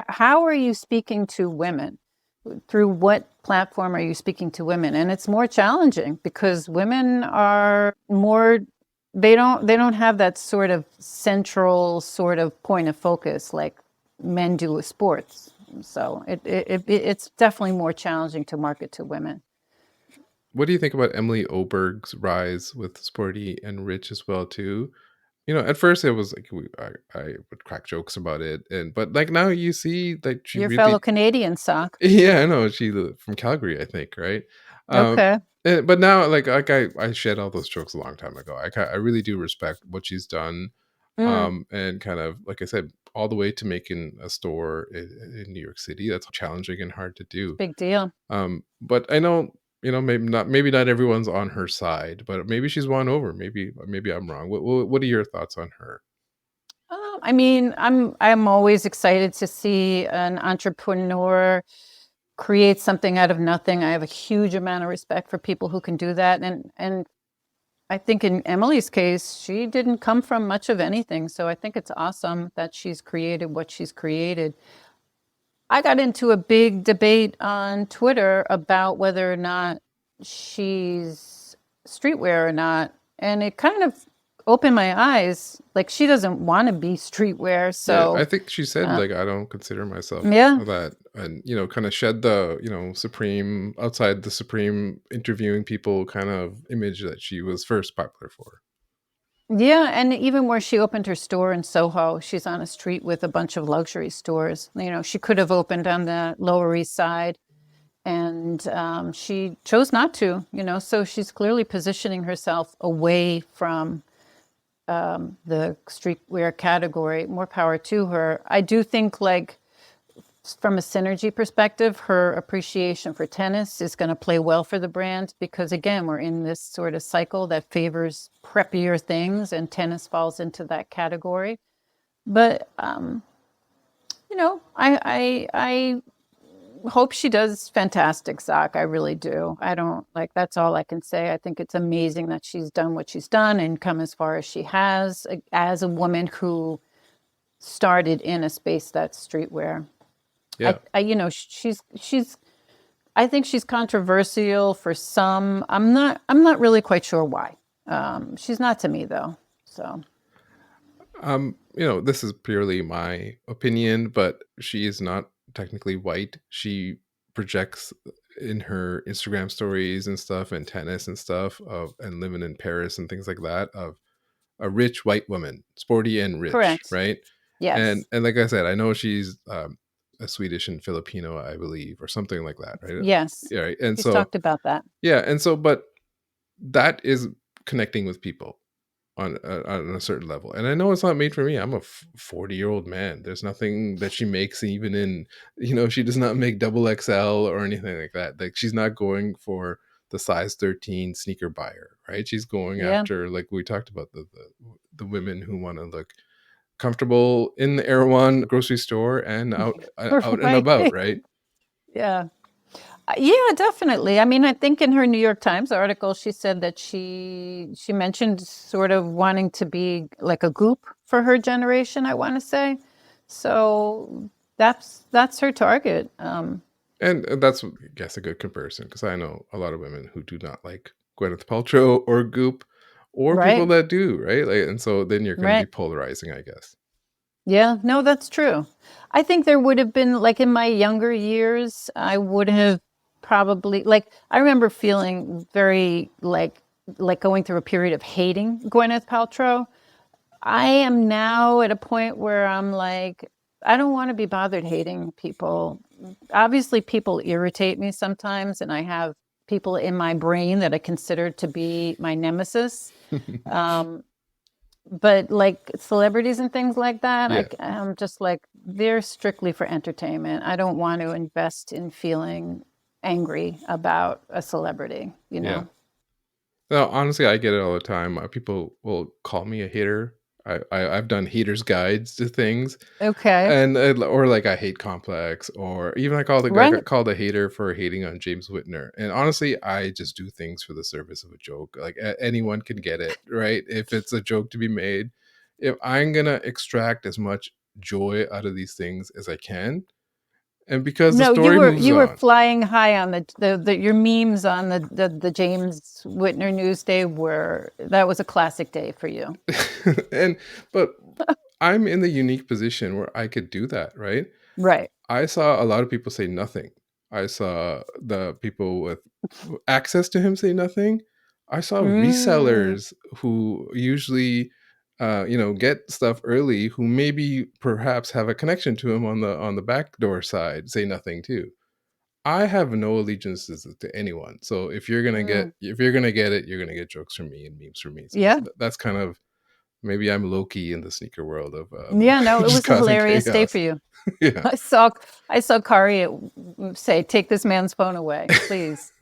C: how are you speaking to women? Through what platform are you speaking to women? And it's more challenging because women are more, they don't have that sort of central sort of point of focus like men do with sports. So it's definitely more challenging to market to women.
B: What do you think about Emily Oberg's rise with Sporty and Rich as well too? At first it was like I would crack jokes about it, but like now you see that she
C: Your
B: really,
C: fellow Canadian, Sock.
B: yeah, I know, she from Calgary, I think, right?
C: Okay.
B: But now like I shed all those jokes a long time ago. I really do respect what she's done, and kind of like I said, all the way to making a store in New York City. That's challenging and hard to do.
C: Big deal.
B: But I know, maybe not everyone's on her side, but maybe she's won over. Maybe I'm wrong. What are your thoughts on her?
C: I mean, I'm always excited to see an entrepreneur create something out of nothing. I have a huge amount of respect for people who can do that, and I think in Emily's case, she didn't come from much of anything. So I think it's awesome that she's created what she's created. I got into a big debate on Twitter about whether or not she's streetwear or not. And it kind of opened my eyes. Like, she doesn't want to be streetwear. So
B: yeah, I think she said, like, I don't consider myself
C: Yeah.
B: that. And, kind of shed the, Supreme, outside the Supreme interviewing people kind of image that she was first popular for.
C: Yeah, and even where she opened her store in Soho, she's on a street with a bunch of luxury stores. She could have opened on the Lower East Side, and she chose not to. So she's clearly positioning herself away from the streetwear category. More power to her. I do think, like, from a synergy perspective, her appreciation for tennis is going to play well for the brand because, again, we're in this sort of cycle that favors preppier things, and tennis falls into that category. But, I hope she does fantastic, Zach. I really do. That's all I can say. I think it's amazing that she's done what she's done and come as far as she has as a woman who started in a space that's streetwear.
B: Yeah.
C: I think she's controversial for some. I'm not really quite sure why. She's not to me though. So,
B: this is purely my opinion, but she is not technically white. She projects in her Instagram stories and stuff and tennis and stuff and living in Paris and things like that of a rich white woman, sporty and rich,
C: correct.
B: right?
C: Yes.
B: And like I said, I know she's a Swedish and Filipino, I believe, or something like that, right?
C: Yes.
B: Yeah, right. And
C: She's
B: so
C: talked about that.
B: yeah, and so but that is connecting with people on a certain level. And I know it's not made for me. I'm a 40-year-old man. There's nothing that she makes even in, she does not make double XL or anything like that. Like, she's not going for the size 13 sneaker buyer, right? She's going after, like we talked about, the women who want to look comfortable in the Erewhon grocery store and out and about, right?
C: Yeah. Yeah, definitely. I mean, I think in her New York Times article, she said that she mentioned sort of wanting to be like a goop for her generation, I want to say. So that's her target.
B: And that's, I guess, a good comparison, because I know a lot of women who do not like Gwyneth Paltrow or Goop, or people that do, right? Like, and so then you're going to be polarizing, I guess.
C: Yeah, no, that's true. I think there would have been, like, in my younger years, I would have probably like I remember feeling very like going through a period of hating Gwyneth Paltrow. I am now at a point where I'm like, I don't want to be bothered hating people. Obviously, people irritate me sometimes, and I have people in my brain that I consider to be my nemesis. But like celebrities and things like that,
B: Yeah.
C: I'm just like, they're strictly for entertainment. I don't want to invest in feeling angry about a celebrity, you know?
B: Yeah. No, honestly, I get it all the time. People will call me a hater. I've done haters guides to things,
C: Okay.
B: and or like I hate Complex, or even I
C: Right.
B: got called a hater for hating on James Whitner. And honestly, I just do things for the service of a joke. Like anyone can get it, right? If it's a joke to be made, if I'm gonna extract as much joy out of these things as I can, and because the
C: No,
B: story moves
C: you were
B: on.
C: flying high on the your memes on the James Whitner news day that was a classic day for you.
B: But I'm in the unique position where I could do that, right?
C: Right.
B: I saw a lot of people say nothing. I saw the people with access to him say nothing. I saw
C: Mm.
B: resellers who usually, get stuff early, who maybe perhaps have a connection to him on the backdoor side, say nothing too. I have no allegiances to anyone. So
C: Mm.
B: if you're gonna get it, you're gonna get jokes from me and memes from me. So
C: Yeah.
B: that's kind of, maybe I'm low key in the sneaker world of
C: Yeah, no, it
B: just
C: was a
B: causing
C: hilarious day for
B: chaos.
C: you.
B: Yeah.
C: I saw Kari say, "Take this man's phone away, please."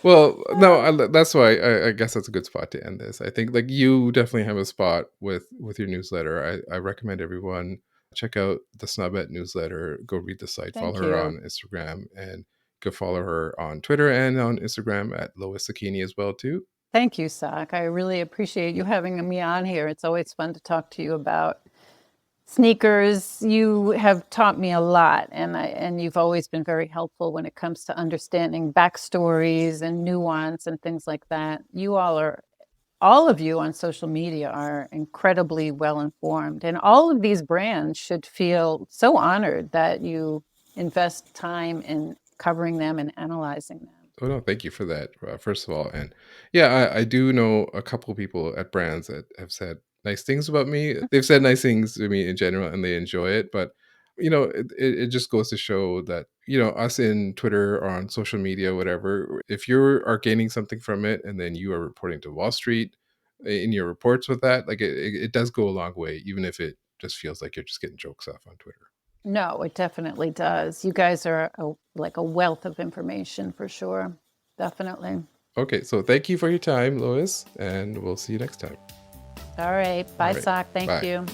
B: Well, no, that's why I guess that's a good spot to end this. I think like you definitely have a spot with your newsletter. I recommend everyone check out the Snobette newsletter. Go read the site. Follow
C: Thank
B: her
C: you.
B: on Instagram, and go follow her on Twitter and on Instagram at Lois Sakany as well too.
C: Thank you, Sock. I really appreciate you having me on here. It's always fun to talk to you about sneakers. You have taught me a lot, and you've always been very helpful when it comes to understanding backstories and nuance and things like that. All of you on social media are incredibly well informed, and all of these brands should feel so honored that you invest time in covering them and analyzing them.
B: Oh no, thank you for that. First of all, and yeah, I do know a couple people at brands that have said nice things about me. They've said nice things to me in general, and they enjoy it. But it just goes to show that us in Twitter or on social media, whatever. If you are gaining something from it, and then you are reporting to Wall Street in your reports with that, like it does go a long way, even if it just feels like you're just getting jokes off on Twitter.
C: No, it definitely does. You guys are like a wealth of information for sure. Definitely.
B: Okay, so thank you for your time, Lois, and we'll see you next time.
C: All right.
B: All
C: Bye,
B: right,
C: Sock. Thank
B: bye.
C: you.